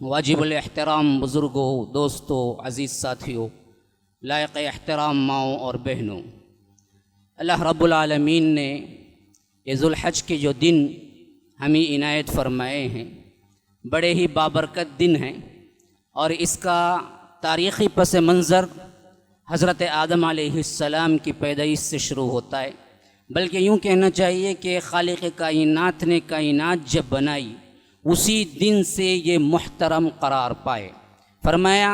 वाजिबुल एहतराम बुज़ुर्गों, दोस्तों, अज़ीज़ साथियों, लायक़ एहतराम माओं और बहनों, अल्लाह रब्बुल आलमीन ने ये ज़ुल्हज के जो दिन हमें इनायत फरमाए हैं बड़े ही बाबरकत दिन हैं और इसका तारीख़ी पस मंज़र हज़रत आदम अलैहिस्सलाम की पैदाइश से शुरू होता है। बल्कि यूँ कहना चाहिए कि खालिक़ कायनात ने कायनात जब बनाई उसी दिन से ये मुहतरम करार पाए। फरमाया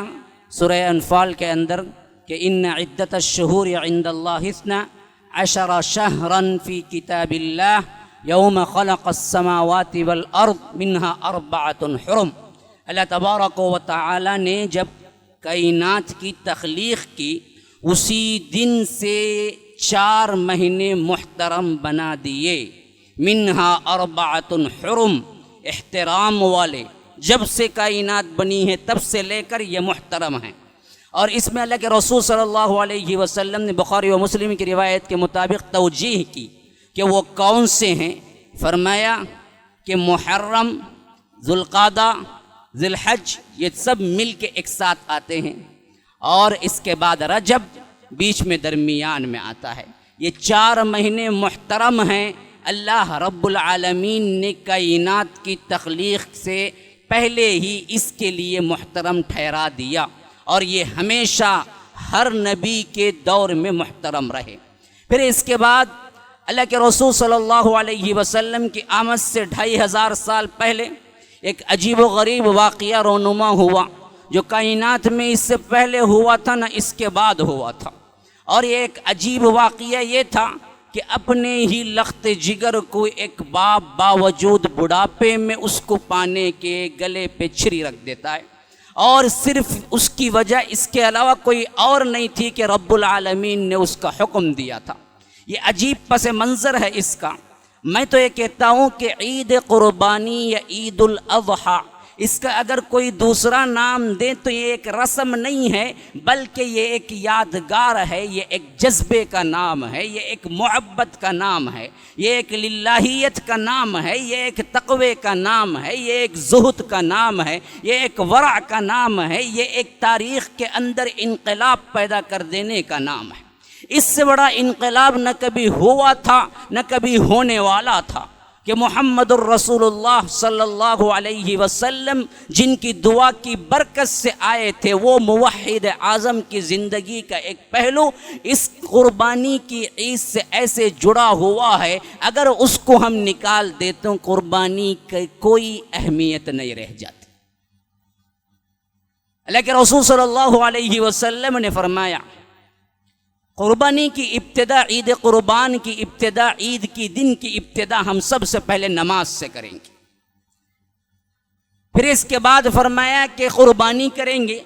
सूरह अनफ़ाल के अंदर कि इन्ना इद्दत अश-शुहूर इंदल्लाहि इस्ना अशरा शहरन फ़ी किताबिल्लाह यौम ख़लक़स-समावाति वल अर्द मिन्हा अर्बअतुन हुरुम। अल्लाह तबारक व तआला ने जब कायनात की तख्लीक़ की उसी दिन से 4 महीने मुहतरम बना दिए। मिन्हा अर्बअतुन हुरुम, एहतराम वाले। जब से कायनात बनी है तब से लेकर ये मुहतरम हैं। और इसमें अल्लाह के रसूल सल्लल्लाहु अलैहि वसल्लम ने बुखारी व मुस्लिम की रिवायत के मुताबिक तौजीह की कि वो कौन से हैं। फरमाया कि मुहर्रम, ज़ुल्क़ादा, ज़िलहज ये सब मिल के एक साथ आते हैं और इसके बाद रजब बीच में दरमियान में आता है। ये 4 महीने मुहतरम हैं। अल्लाह रब्बुल आलमीन ने कायनात की तख्लीक़ से पहले ही इसके लिए मुहतरम ठहरा दिया और ये हमेशा हर नबी के दौर में मुहतरम रहे। फिर इसके बाद अल्लाह के रसूल सल्लल्लाहु अलैहि वसल्लम की आमद से 2500 साल पहले एक अजीब व गरीब वाक़या रोनुमा हुआ जो कायनात में इससे पहले हुआ था न इसके बाद हुआ था। और ये एक अजीब वाक़या ये था कि अपने ही लख्त जिगर को एक बाप बावजूद बुढ़ापे में उसको पाने के गले पे छुरी रख देता है और सिर्फ उसकी वजह इसके अलावा कोई और नहीं थी कि रब्बुल आलमीन ने उसका हुक्म दिया था। ये अजीब पस मंज़र है इसका। मैं तो ये कहता हूँ कि ईद क़ुरबानी या ईदुल अज़हा, इसका अगर कोई दूसरा नाम दे तो ये एक रस्म नहीं है बल्कि ये एक यादगार है, ये एक जज्बे का नाम है, ये एक मोहब्बत का नाम है, ये एक लिल्लाहियत का नाम है, ये एक तक़वे का नाम है, ये एक ज़ुहद का नाम है, ये एक वरा का नाम है, ये एक तारीख़ के अंदर इनक़लाब पैदा कर देने का नाम है। इससे बड़ा इनक़लाब न कभी हुआ था न कभी होने वाला था कि मुहम्मदुर रसूलुल्लाह सल्लल्लाहु अलैहि वसल्लम जिनकी दुआ की बरकत से आए थे वो मुवहिद आज़म की ज़िंदगी का एक पहलू इस कुर्बानी की ईद से ऐसे जुड़ा हुआ है, अगर उसको हम निकाल देते तो कुर्बानी की कोई अहमियत नहीं रह जाती। अल्लाह के रसूल सल्लल्लाहु अलैहि वसल्लम ने फरमाया, कुर्बानी की इब्तिदा, ईद कुर्बान की इब्तिदा, ईद की दिन की इब्तिदा हम सबसे पहले नमाज से करेंगे। फिर इसके बाद फरमाया कि कुर्बानी करेंगे।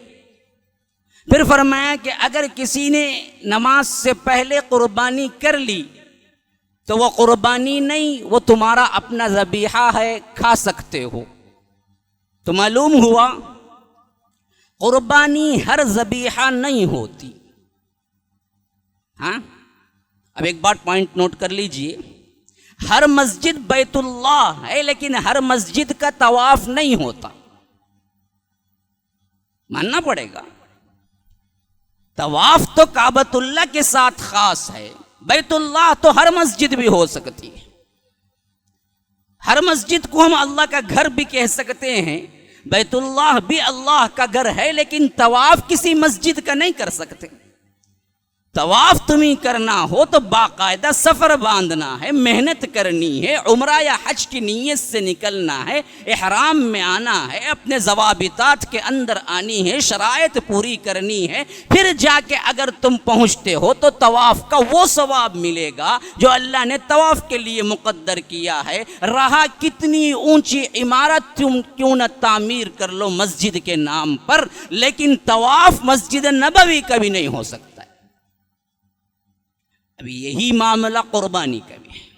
फिर फरमाया कि अगर किसी ने नमाज से पहले कुर्बानी कर ली तो वो कुर्बानी नहीं, वो तुम्हारा अपना ज़बीहा है, खा सकते हो। तो मालूम हुआ कुर्बानी हर ज़बीहा नहीं होती। हाँ, अब एक बात पॉइंट नोट कर लीजिए, हर मस्जिद बैतुल्लाह है लेकिन हर मस्जिद का तवाफ नहीं होता, मानना पड़ेगा। तवाफ तो काबतुल्लाह के साथ खास है, बैतुल्लाह तो हर मस्जिद भी हो सकती है। हर मस्जिद को हम अल्लाह का घर भी कह सकते हैं, बैतुल्लाह भी अल्लाह का घर है, लेकिन तवाफ किसी मस्जिद का नहीं कर सकते। तवाफ तुम्हें करना हो तो बाकायदा सफ़र बांधना है, मेहनत करनी है, उम्रा या हज की नीयत से निकलना है, इहराम में आना है, अपने ज़वाबितात के अंदर आनी है, शराइत पूरी करनी है, फिर जाके अगर तुम पहुँचते हो तो तवाफ़ का वो सवाब मिलेगा जो अल्लाह ने तवाफ़ के लिए मुक़द्दर किया है। रहा कितनी ऊंची इमारत तुम क्यों न तामीर कर लो मस्जिद के नाम पर, लेकिन तवाफ़ मस्जिद नबवी कभी नहीं हो सकता। अभी यही मामला कुर्बानी का भी है।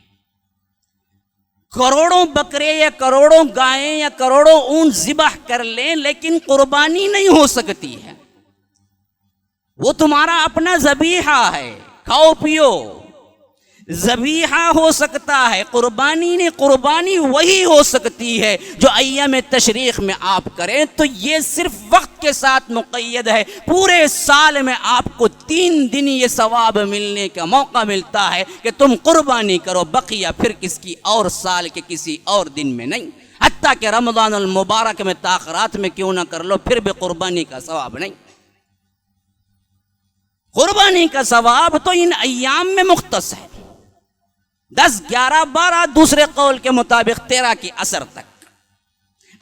करोड़ों बकरे या करोड़ों गायें या करोड़ों ऊंट ज़िबह कर लें लेकिन कुर्बानी नहीं हो सकती है। वो तुम्हारा अपना ज़बीहा है, खाओ पियो, ज़बीहा हो सकता है। कुर्बानी ने कुर्बानी वही हो सकती है जो अय्याम तशरीक़ में आप करें, तो ये सिर्फ वक्त के साथ मुक़य्यद है। पूरे साल में आपको 3 दिन ये सवाब मिलने का मौका मिलता है कि तुम कुर्बानी करो, बकिया फिर किसी और साल के किसी और दिन में नहीं। हत्ता कि रमज़ानुल मुबारक में ताख़रात में क्यों ना कर लो, फिर भी कुर्बानी का सवाब नहीं। कुर्बानी का सवाब तो इन अय्याम में मुख्तस है, 10, 11, 12, दूसरे कौल के मुताबिक 13 की असर तक।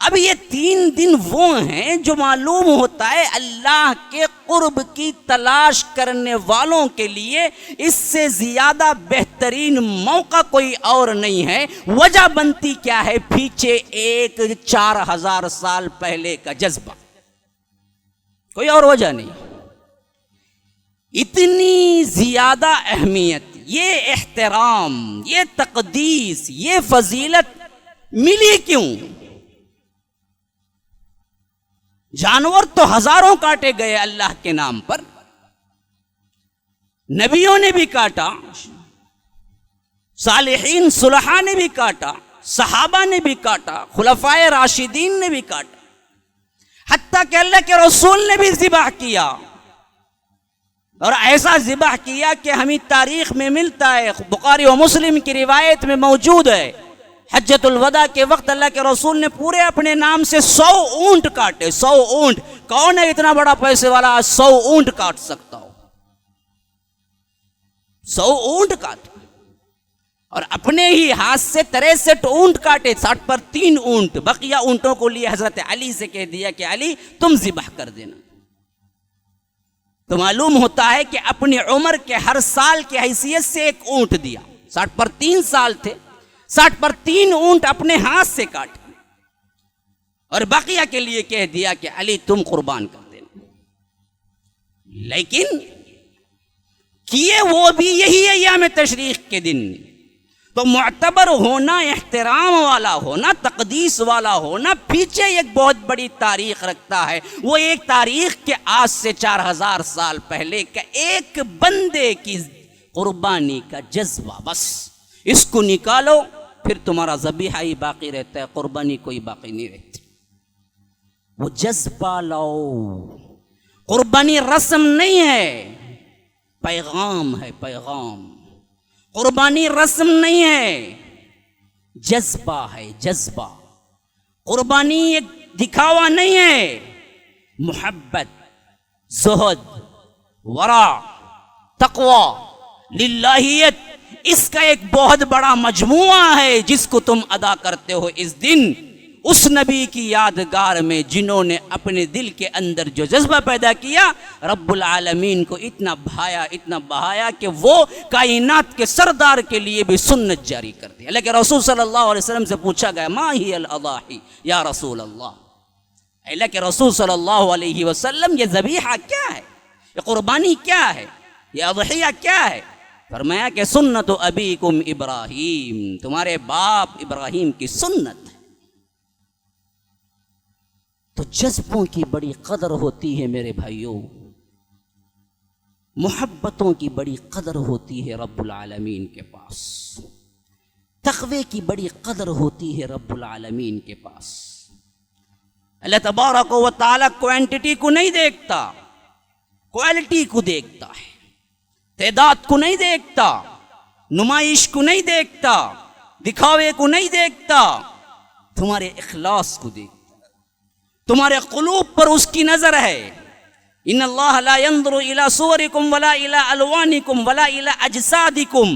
अब ये 3 दिन वो हैं जो मालूम होता है अल्लाह के कुर्ब की तलाश करने वालों के लिए इससे ज्यादा बेहतरीन मौका कोई और नहीं है। वजह बनती क्या है? पीछे एक 4000 साल पहले का जज्बा, कोई और वजह नहीं। इतनी ज्यादा अहमियत, ये एहतराम, ये तकदीस, ये फजीलत मिली क्यों? जानवर तो हजारों काटे गए अल्लाह के नाम पर, नबियों ने भी काटा, सालिहीन सुलहा ने भी काटा, सहाबा ने भी काटा, खुलफाए राशिदीन ने भी काटा, हत्ता कि अल्लाह के रसूल ने भी ज़िबह किया। और ऐसा ज़िबह किया कि हमें तारीख में मिलता है, बुखारी और मुस्लिम की रिवायत में मौजूद है, हज्जतुल वदा के वक्त अल्लाह के रसूल ने पूरे अपने नाम से 100 ऊंट काटे। 100 ऊंट, कौन है इतना बड़ा पैसे वाला 100 ऊंट काट सकता हो? 100 ऊंट काटे और अपने ही हाथ से 63 ऊंट काटे, 60 पर 3 ऊंट। बकिया ऊंटों को लिए हजरत अली से कह दिया कि अली तुम ज़िबह कर देना। तो मालूम होता है कि अपनी उम्र के हर साल की हैसियत से एक ऊंट दिया। 60 पर 3 साल थे, 60 पर 3 ऊंट अपने हाथ से काटे और बकिया के लिए कह दिया कि अली तुम कुर्बान कर देना। लेकिन किए वो भी यही अय्याम तशरीक़ के दिन। तो मुअतबर होना, एहतराम वाला होना, तकदीस वाला होना पीछे एक बहुत बड़ी तारीख रखता है। वो एक तारीख के आज से 4000 साल पहले का एक बंदे की कुर्बानी का जज्बा, बस इसको निकालो फिर तुम्हारा ज़बीहा ही बाकी रहता है, कुर्बानी कोई बाकी नहीं रहती। वो जज्बा लाओ। कुर्बानी रस्म नहीं है, पैगाम है, पैगाम। कुर्बानी रस्म नहीं है, जज्बा है, जज्बा। कुर्बानी एक दिखावा नहीं है, मोहब्बत, ज़ुहद, वरा, तक़वा, लिल्लाहियत, इसका एक बहुत बड़ा मजमुआ है जिसको तुम अदा करते हो इस दिन। उस नबी की यादगार में जिन्होंने अपने दिल के अंदर जो जज्बा पैदा किया, रब्बुल आलमीन को इतना भाया, इतना बहाया कि वो कायनात के सरदार के लिए भी सुन्नत जारी कर दी। लेकिन रसूल सल्लल्लाहु अलैहि वसल्लम से पूछा गया, मा ही अल अज़ाही या रसूल अल्लाह, लेकिन रसूल सल्लल्लाहु अलैहि वसल्लम ये ज़बीहा क्या है, ये कुर्बानी क्या है, ये अज़हिया क्या है? फरमाया कि सुन्नत अबीकुम इब्राहीम, तुम्हारे बाप इब्राहीम की सुन्नत है। तो जज्बों की बड़ी कदर होती है मेरे भाइयों, मोहब्बतों की बड़ी कदर होती है रब्बुल आलमीन के पास, तक़वे की बड़ी कदर होती है रब्बुल आलमीन के पास। अल्लाह तबारक व तआला क्वांटिटी को नहीं देखता, क्वालिटी को देखता है। तादाद को नहीं देखता, नुमाइश को नहीं देखता, दिखावे को नहीं देखता, तुम्हारे इखलास को देखता, तुम्हारे क़ुलूब पर उसकी नजर है। इन्नल्लाह ला यंज़ुरु इला सुवरिकुम वला इला अलवानिकुम वला इला अजसादिकुम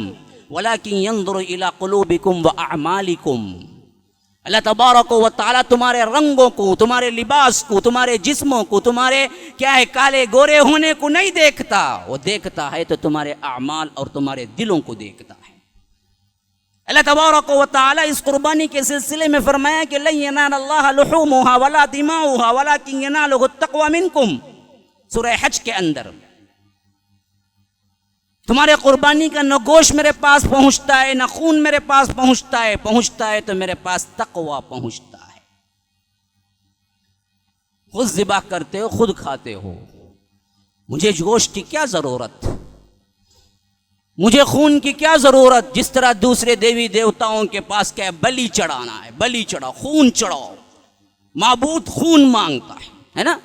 वलाकिन यंज़ुरु इला क़ुलूबिकुम व अअमालिकुम। अल्लाह तबारक व तआला तुम्हारे रंगों को, तुम्हारे लिबास को, तुम्हारे जिस्मों को, तुम्हारे क्या है काले गोरे होने को नहीं देखता, वो देखता है तो तुम्हारे अमाल और तुम्हारे दिलों को देखता है। अल्लाह तबारक व तआला इस कुर्बानी के सिलसिले में फरमाया कि लन यनालल्लाह लुहूमुहा वला दिमाउहा वलाकिन यनालुहु तक़वा मिनकुम, सूरह हज के अंदर। तुम्हारे कुर्बानी का न गोश्त मेरे पास पहुंचता है, न खून मेरे पास पहुंचता है, पहुंचता है तो मेरे पास तक़वा पहुंचता है। खुद ज़िबा करते हो, खुद खाते हो, मुझे गोश्त की क्या जरूरत, मुझे खून की क्या जरूरत। जिस तरह दूसरे देवी देवताओं के पास क्या बलि चढ़ाना है, बलि चढ़ाओ, खून चढ़ाओ, माबूद खून मांगता है ना।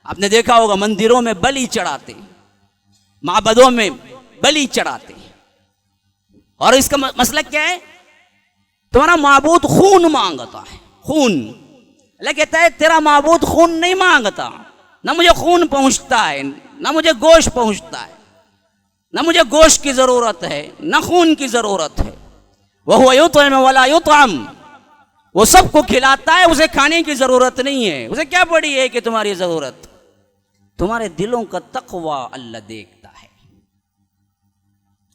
आपने देखा होगा मंदिरों में बलि चढ़ाते, माबदों में बलि चढ़ाते, और इसका मसला क्या है, तुम्हारा माबूद खून मांगता है, खून। अल्लाह कहता है तेरा माबूद खून नहीं मांगता, ना मुझे खून पहुंचता है, ना मुझे गोश्त पहुंचता है, ना मुझे गोश्त की जरूरत है, ना खून की जरूरत है। वह युतइम वला युतअम, वो सबको खिलाता है, उसे खाने की जरूरत नहीं है। उसे क्या पड़ी है कि तुम्हारी जरूरत, तुम्हारे दिलों का तक़वा अल्लाह देखता है।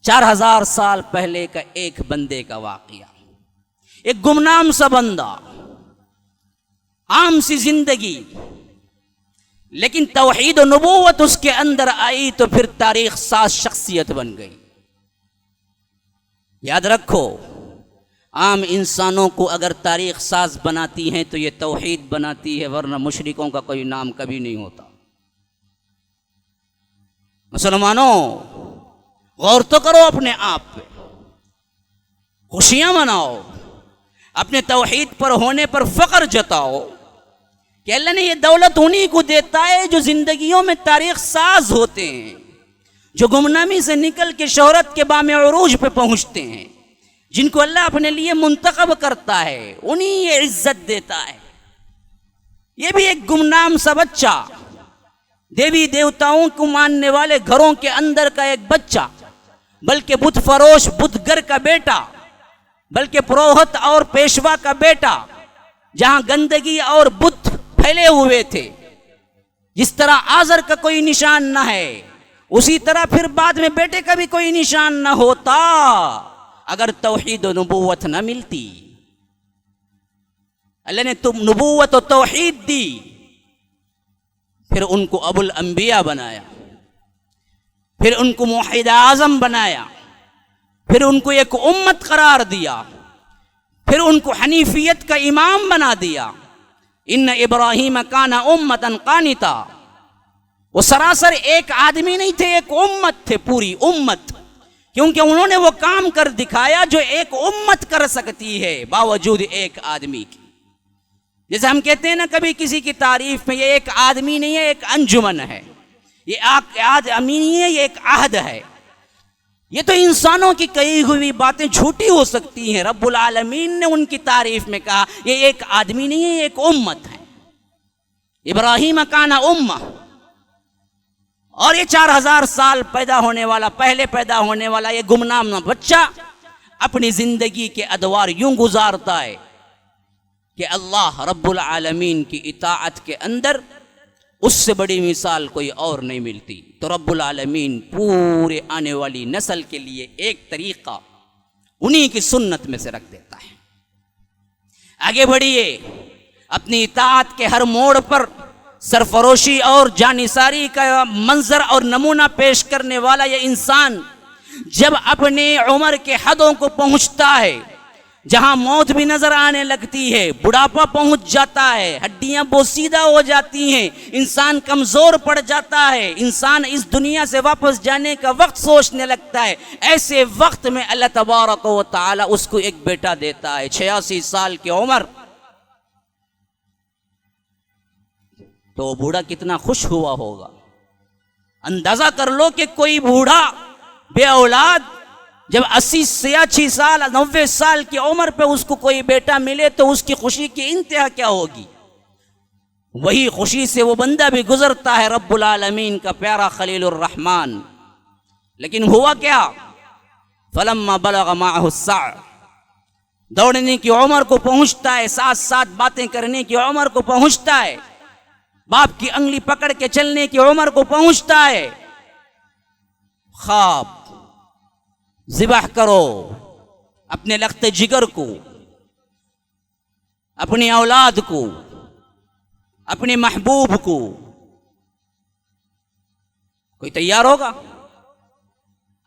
4000 साल पहले का एक बंदे का वाक़या, एक गुमनाम सा बंदा, आम सी जिंदगी, लेकिन तौहीद और नबूवत उसके अंदर आई तो फिर तारीख साज शख्सियत बन गई। याद रखो, आम इंसानों को अगर तारीख साज बनाती हैं तो ये तौहीद बनाती है, वरना मुशरिकों का कोई नाम कभी नहीं होता। मुसलमानों, गौर तो करो अपने आप पे, खुशियां मनाओ, अपने तौहीद पर होने पर फख्र जताओ कि अल्लाह ने ये दौलत उन्हीं को देता है जो जिंदगियों में तारीख साज होते हैं, जो गुमनामी से निकल के शोहरत के बामे उरूज पे पहुंचते हैं, जिनको अल्लाह अपने लिए मुंतखब करता है, उन्हीं ये इज्जत देता है। ये भी एक गुमनाम सा बच्चा, देवी देवताओं को मानने वाले घरों के अंदर का एक बच्चा, बल्कि बुत फरोश बुतगर का बेटा, बल्कि पुरोहित और पेशवा का बेटा, जहां गंदगी और बुत फैले हुए थे। जिस तरह आजर का कोई निशान ना है, उसी तरह फिर बाद में बेटे का भी कोई निशान ना होता अगर तौहीद और नबूवत ना मिलती। अल्लाह ने तुम नबूवत और तौहीद दी, फिर उनको अबुल अंबिया बनाया, फिर उनको मुवहिद आज़म बनाया, फिर उनको एक उम्मत करार दिया, फिर उनको हनीफियत का इमाम बना दिया। इन्न इब्राहीम काना उम्मतन कानिता, वो सरासर एक आदमी नहीं थे, एक उम्मत थे, पूरी उम्मत, क्योंकि उन्होंने वो काम कर दिखाया जो एक उम्मत कर सकती है बावजूद एक आदमी की। जैसे हम कहते हैं ना कभी किसी की तारीफ में, ये एक आदमी नहीं है, एक अंजुमन है, ये आदमी नहीं है, ये एक आहद है। ये तो इंसानों की कही हुई बातें झूठी हो सकती हैं। रब्बुल आलमीन ने उनकी तारीफ में कहा ये एक आदमी नहीं है, ये एक उम्मत है। इब्राहीम काना उम्मा, और ये 4000 साल पैदा होने वाला, पहले पैदा होने वाला ये गुमनाम बच्चा अपनी जिंदगी के अदवार यूं गुजारता है कि अल्लाह रब्बुल आलमीन की इताअत के अंदर उससे बड़ी मिसाल कोई और नहीं मिलती। तो रब्बुल आलमीन पूरे आने वाली नस्ल के लिए एक तरीका उन्हीं की सुन्नत में से रख देता है। आगे बढ़िए, अपनी इताअत के हर मोड़ पर सरफरोशी और जानिसारी का मंजर और नमूना पेश करने वाला यह इंसान जब अपने उम्र के हदों को पहुंचता है, जहां मौत भी नजर आने लगती है, बुढ़ापा पहुंच जाता है, हड्डियां बोसीदा हो जाती हैं, इंसान कमजोर पड़ जाता है, इंसान इस दुनिया से वापस जाने का वक्त सोचने लगता है, ऐसे वक्त में अल्लाह तबारक व तआला उसको एक बेटा देता है, 86 साल की उम्र। तो बूढ़ा कितना खुश हुआ होगा। अंदाजा कर लो कि कोई बूढ़ा बे औलाद जब 80 86 साल 90 साल की उम्र पे उसको कोई बेटा मिले तो उसकी खुशी की इंतहा क्या होगी। वही खुशी से वो बंदा भी गुजरता है, रब्बुल आलमीन का प्यारा खलीलुर रहमान। लेकिन हुआ क्या, फलम्मा बलग माअहु अस्सअ, दौड़ने की उम्र को पहुंचता है, साथ साथ बातें करने की उम्र को पहुंचता है, बाप की अंगली पकड़ के चलने की उम्र को पहुंचता है। ख्वाब ज़िबाह करो अपने लख्ते जिगर को, अपनी औलाद को, अपने महबूब को। कोई तैयार होगा?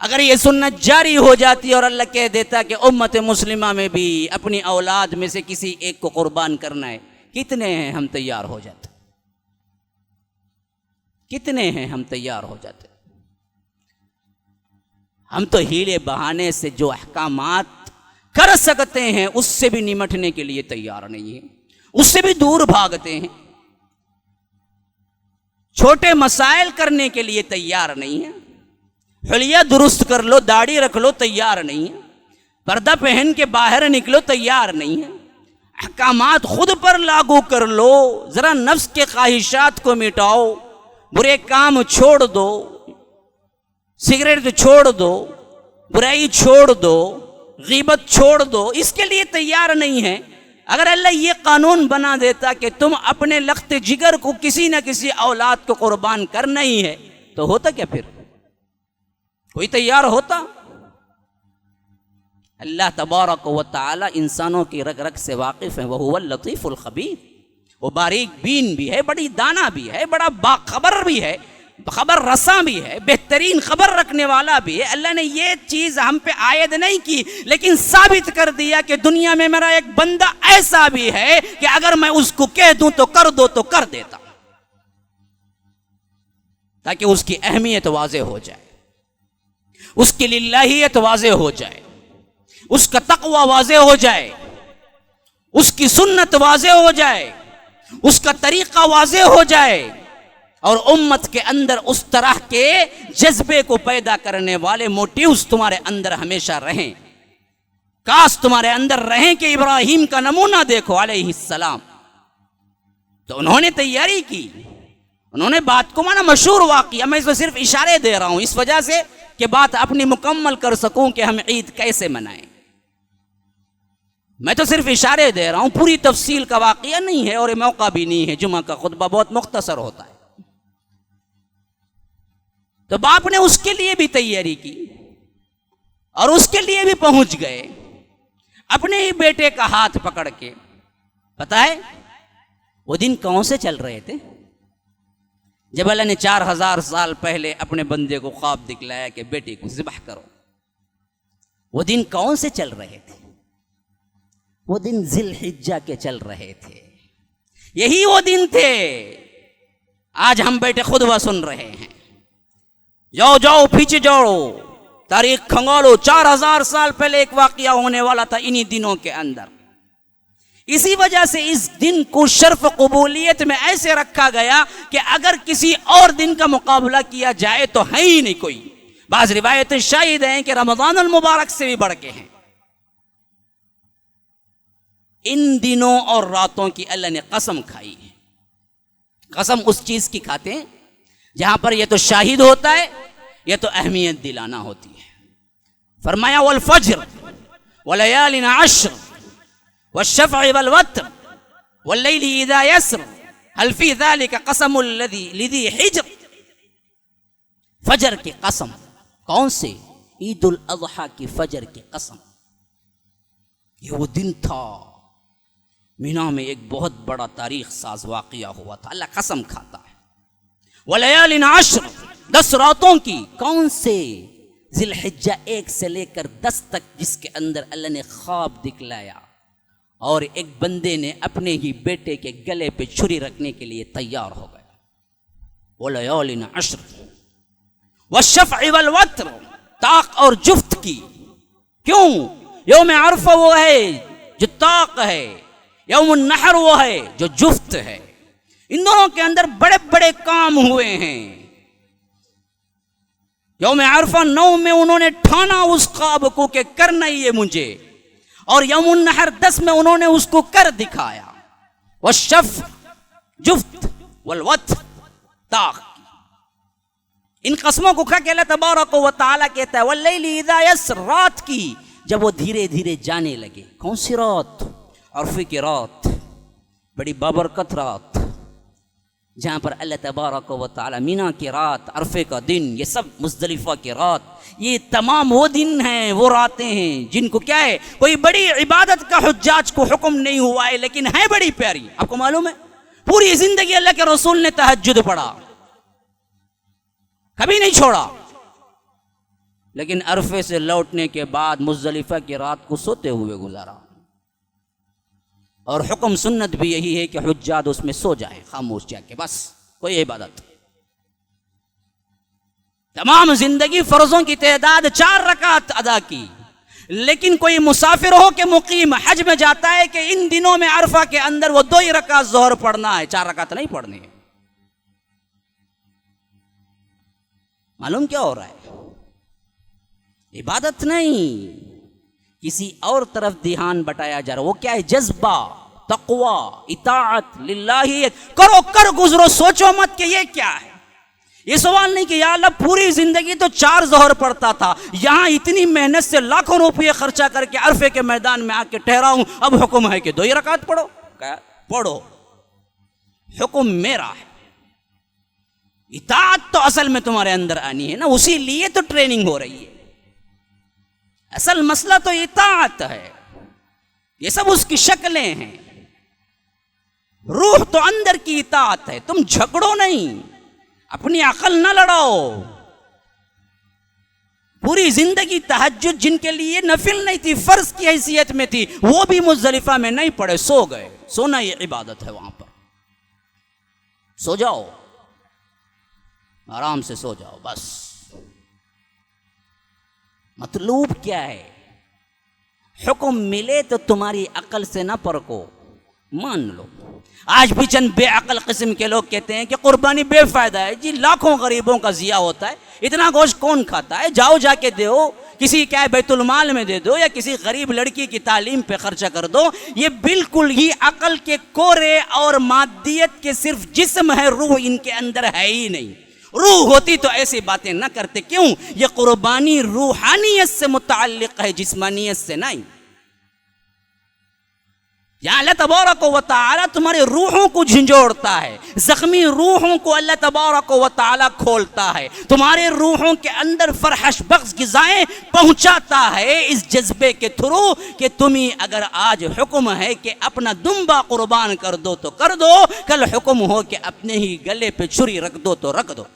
अगर ये सुन्नत जारी हो जाती और अल्लाह कह देता कि उम्मत मुस्लिमा में भी अपनी औलाद में से किसी एक को कुर्बान करना है, कितने हैं हम तैयार हो जाते? कितने हैं हम तैयार हो जाते? हम तो हीले बहाने से जो अहकामात कर सकते हैं उससे भी निमटने के लिए तैयार नहीं है, उससे भी दूर भागते हैं। छोटे मसाइल करने के लिए तैयार नहीं है, हुलिया दुरुस्त कर लो, दाढ़ी रख लो, तैयार नहीं है, पर्दा पहन के बाहर निकलो, तैयार नहीं है, अहकामात खुद पर लागू कर लो, जरा नफ्स के ख्वाहिशात को मिटाओ, बुरे काम छोड़ दो, सिगरेट छोड़ दो, बुराई छोड़ दो, गीबत छोड़ दो, इसके लिए तैयार नहीं है। अगर अल्लाह ये कानून बना देता कि तुम अपने लख्ते जिगर को किसी न किसी औलाद को कुर्बान करना ही है, तो होता क्या फिर? कोई तैयार होता? अल्लाह तबारक व तआला इंसानों की रग रग से वाकिफ है, वह हुवल लतीफुल खबीर। वो बारीक बीन भी है, बड़ी दाना भी है, बड़ा बाखबर भी है, खबर रसा भी है, बेहतरीन खबर रखने वाला भी है। अल्लाह ने ये चीज हम पे आयद नहीं की, लेकिन साबित कर दिया कि दुनिया में मेरा एक बंदा ऐसा भी है कि अगर मैं उसको कह दूं तो कर दो तो कर देता, ताकि उसकी अहमियत वाज़े हो जाए, उसकी लिल्लाहियत वाज़े हो जाए, उसका तक़वा वाज़े हो जाए, उसकी सुन्नत वाज़े हो जाए, उसका तरीका वाज़े हो जाए, और उम्मत के अंदर उस तरह के जज्बे को पैदा करने वाले मोटिव्स तुम्हारे अंदर हमेशा रहें। काश तुम्हारे अंदर रहें कि इब्राहिम का नमूना देखो अलैहिस्सलाम। तो उन्होंने तैयारी की, उन्होंने बात को माना मशहूर वाक़िया। मैं इसमें सिर्फ इशारे दे रहा हूं इस वजह से कि बात अपनी मुकम्मल कर सकूं कि हम ईद कैसे मनाएं। मैं तो सिर्फ इशारे दे रहा हूं, पूरी तफसील का वाक़िया नहीं है और मौका भी नहीं है, जुमा का खुतबा बहुत मुख्तसर होता है। तो बाप ने उसके लिए भी तैयारी की और उसके लिए भी पहुंच गए अपने ही बेटे का हाथ पकड़ के। पता है वो दिन कौन से चल रहे थे जब अल्लाह ने 4000 साल पहले अपने बंदे को ख्वाब दिखलाया कि बेटे को ज़िबह करो। वो दिन कौन से चल रहे थे? वो दिन ज़िलहिज्जा के चल रहे थे। यही वो दिन थे। आज हम बैठे खुतबा सुन रहे हैं। जाओ जाओ पीछे जाओ, तारीख खंगालो, 4000 साल पहले एक वाकया होने वाला था इन्हीं दिनों के अंदर। इसी वजह से इस दिन को शर्फ कबूलियत में ऐसे रखा गया कि अगर किसी और दिन का मुकाबला किया जाए तो है ही नहीं कोई। बाज़ रिवायतें शायद हैं कि रमज़ान अल मुबारक से भी बढ़ के हैं। इन दिनों और रातों की अल्लाह ने कसम खाई है। कसम उस चीज की खाते हैं जहां पर यह तो शाहिद होता है, यह तो अहमियत दिलाना होती है। फरमाया वल फज्र वलयालिन अश्र वश्शफ़अ वल वत्र वल्लैलि इज़ा यसर हल फी ज़ालिका क़समुल लिज़ी हिज्र। फजर की कसम, कौन से? ईद उल अज़हा की फजर की कसम। ये वो दिन था मीना में एक बहुत बड़ा तारीख साज वाक़िया हुआ था। अल्लाह कसम खाता है। वलयालिन अश्र, 10 रातों की। कौन से? ज़िलहिज्जा 1 से लेकर 10 तक, जिसके अंदर अल्लाह ने ख्वाब दिखलाया और एक बंदे ने अपने ही बेटे के गले पे छुरी रखने के लिए तैयार हो गया। वलयालिन अश्र वश्शफ़अ वल वत्र, ताक और जुफ्त की। क्यों? यौम अरफा वो है जो ताक है, यौमुन नहर वो है जो जुफ्त है। इन दोनों के अंदर बड़े बड़े काम हुए हैं। यौम अरफा 9 में उन्होंने ठाना उस ख्वाब को कि करना ही है मुझे, और यौमुन नहर 10 में उन्होंने उसको कर दिखाया। वश्शफ़ जुफ्त वल वत्र ताक। इन कसमों को क्या अल्लाह तबारक व तआला कहता है? वल्लैलि इज़ा यसर, रात की जब वो धीरे धीरे जाने लगे। कौन सी रात? अरफे की रात, बड़ी बाबरकत रात, जहाँ पर अल्लाह तबारक व तआला मीना की रात, अरफे का दिन, ये सब मुज़दलिफ़ा की रात, ये तमाम वो दिन हैं, वो रातें हैं जिनको क्या है, कोई बड़ी इबादत का हुज्जाज को हुक्म नहीं हुआ है, लेकिन है बड़ी प्यारी। आपको मालूम है पूरी जिंदगी अल्लाह के रसूल ने तहज्जुद पढ़ा, कभी नहीं छोड़ा, लेकिन अरफे से लौटने के बाद मुज़दलिफ़ा की रात को सोते हुए गुजारा। और हुक्म सुन्नत भी यही है कि हुज्जाज उसमें सो जाए खामोश जाके, बस कोई इबादत। तमाम जिंदगी फर्जों की तादाद 4 रकात अदा की, लेकिन कोई मुसाफिर हो के मुकीम हज में जाता है कि इन दिनों में अरफा के अंदर वो 2 ही रकात ज़ोहर पढ़ना है, 4 रकात नहीं पढ़नी है। मालूम क्या हो रहा है? इबादत नहीं, किसी और तरफ ध्यान बटाया जा रहा। वो क्या है? जज्बा, तक़वा, इताअत लिल्लाही। करो कर गुजरो, सोचो मत कि ये क्या है। ये सवाल नहीं कि या अल्लाह पूरी जिंदगी तो 4 ज़ोहर पढ़ता था, यहां इतनी मेहनत से लाखों रुपये खर्चा करके अरफे के मैदान में आके ठहरा हूं, अब हुक्म है कि 2 ही रकात पढ़ो। क्या पढ़ो? हुक्म मेरा है। इताअत तो असल में तुम्हारे अंदर आनी है ना, उसी लिए तो ट्रेनिंग हो रही है। असल मसला तो इताअत है, ये सब उसकी शक्लें हैं। रूह तो अंदर की इताअत है। तुम झगड़ो नहीं, अपनी अकल ना लड़ाओ। पूरी जिंदगी तहज्जुद जिनके लिए नफिल नहीं थी, फर्ज की हैसियत में थी, वो भी मुज़दलिफ़ा में नहीं पड़े, सो गए। सोना ये इबादत है। वहां पर सो जाओ, आराम से सो जाओ, बस। मतलूब क्या है? हुक्म मिले तो तुम्हारी अकल से ना परको, मान लो। आज भी चंद बेअकल किस्म के लोग कहते हैं कि कुर्बानी बेफायदा है। जी, लाखों गरीबों का जिया होता है, इतना गोश्त कौन खाता है? जाओ जाके दो, किसी क्या है बैतुल माल में दे दो, या किसी गरीब लड़की की तालीम पे खर्चा कर दो। ये बिल्कुल ही अकल के कोरे और मादियत के सिर्फ जिस्म है, रूह इनके अंदर है ही नहीं। रूह होती तो ऐसी बातें ना करते। क्यों? ये कुर्बानी रूहानियत से मुताल्लिक है, जिस्मानियत से नहीं। या अल्लाह तबारक व तआला तुम्हारे रूहों को झंझोड़ता है, जख्मी रूहों को अल्लाह तबारक व तआला खोलता है, तुम्हारे रूहों के अंदर फरहश बख्श गिज़ाएं पहुंचाता है इस जज्बे के थ्रू कि तुम्हें अगर आज हुक्म है कि अपना दुम्बा कुर्बान कर दो तो कर दो, कल हुक्म हो कि अपने ही गले पे छुरी रख दो तो रख दो।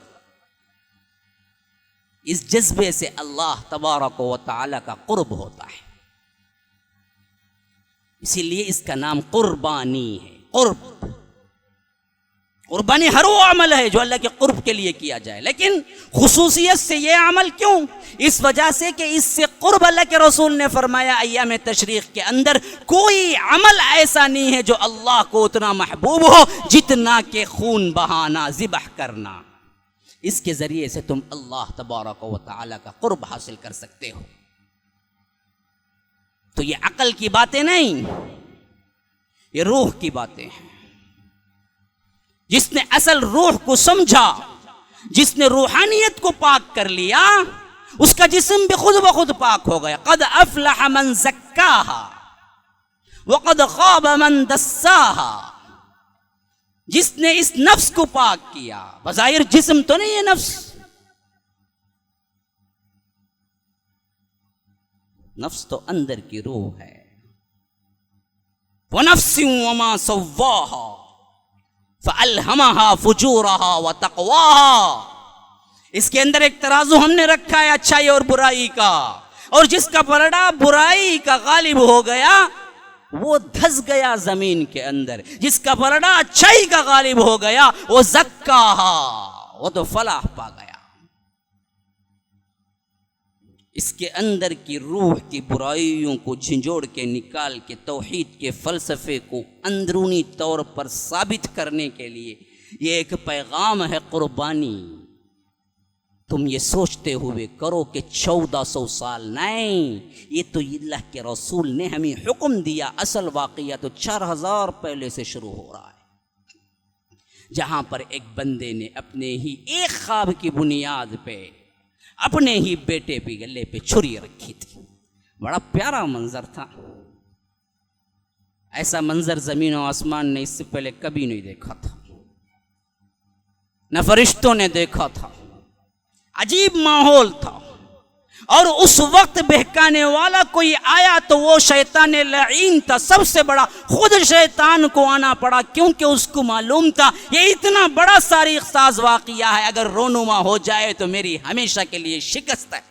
इस जज्बे से अल्लाह तबारक व तआला का कुर्ब होता है, इसीलिए इसका नाम कुर्बानी है। कुर्ब, कुर्बानी हर वो अमल है जो अल्लाह के कुर्ब के लिए किया जाए, लेकिन खुसूसियत से ये अमल क्यों? इस वजह से कि इससे कुर्ब, अल्लाह के रसूल ने फरमाया अय्याम तशरीक के अंदर कोई अमल ऐसा नहीं है जो अल्लाह को उतना महबूब हो जितना के खून बहाना, ज़िबह करना। इसके जरिए से तुम अल्लाह तबारक व तआला का कुर्ब हासिल कर सकते हो। तो ये अकल की बातें नहीं, ये रूह की बातें हैं। जिसने असल रूह को समझा, जिसने रूहानियत को पाक कर लिया, उसका जिस्म भी खुद ब खुद पाक हो गया। क़द अफ़लह मन ज़क्काहा व क़द ख़ाब मन दस्साहा। जिसने इस नफ्स को पाक किया। बज़ाहिर जिस्म तो नहीं है नफ्स, नफ्स तो अंदर की रूह है। वनफ्सिन वमा सव्वाहा फअल्हमहा फुजूरहा व तक़वाहा। इसके अंदर एक तराजू हमने रखा है अच्छाई और बुराई का, और जिसका पलड़ा बुराई का गालिब हो गया वो धस गया जमीन के अंदर, जिसका पलड़ा अच्छाई का गालिब हो गया वो ज़क्काहा, वो तो फलाह पा गया। इसके अंदर की रूह की बुराइयों को झिंझोड़ के निकाल के तौहीद के फलसफे को अंदरूनी तौर पर साबित करने के लिए ये एक पैगाम है कुर्बानी। तुम ये सोचते हुए करो कि 1400 साल, नहीं, ये तो अल्लाह के रसूल ने हमें हुक्म दिया। असल वाक़या तो 4000 पहले से शुरू हो रहा है, जहां पर एक बंदे ने अपने ही एक ख्वाब की बुनियाद पे अपने ही बेटे पे गले पे छुरी रखी थी। बड़ा प्यारा मंजर था, ऐसा मंजर जमीन और आसमान ने इससे पहले कभी नहीं देखा था, न फरिश्तों ने देखा था। अजीब माहौल था, और उस वक्त बहकाने वाला कोई आया तो वो शैतान लईन था, सबसे बड़ा। खुद शैतान को आना पड़ा, क्योंकि उसको मालूम था ये इतना बड़ा तारीख साज वाक़िया है, अगर रोनुमा हो जाए तो मेरी हमेशा के लिए शिकस्त है।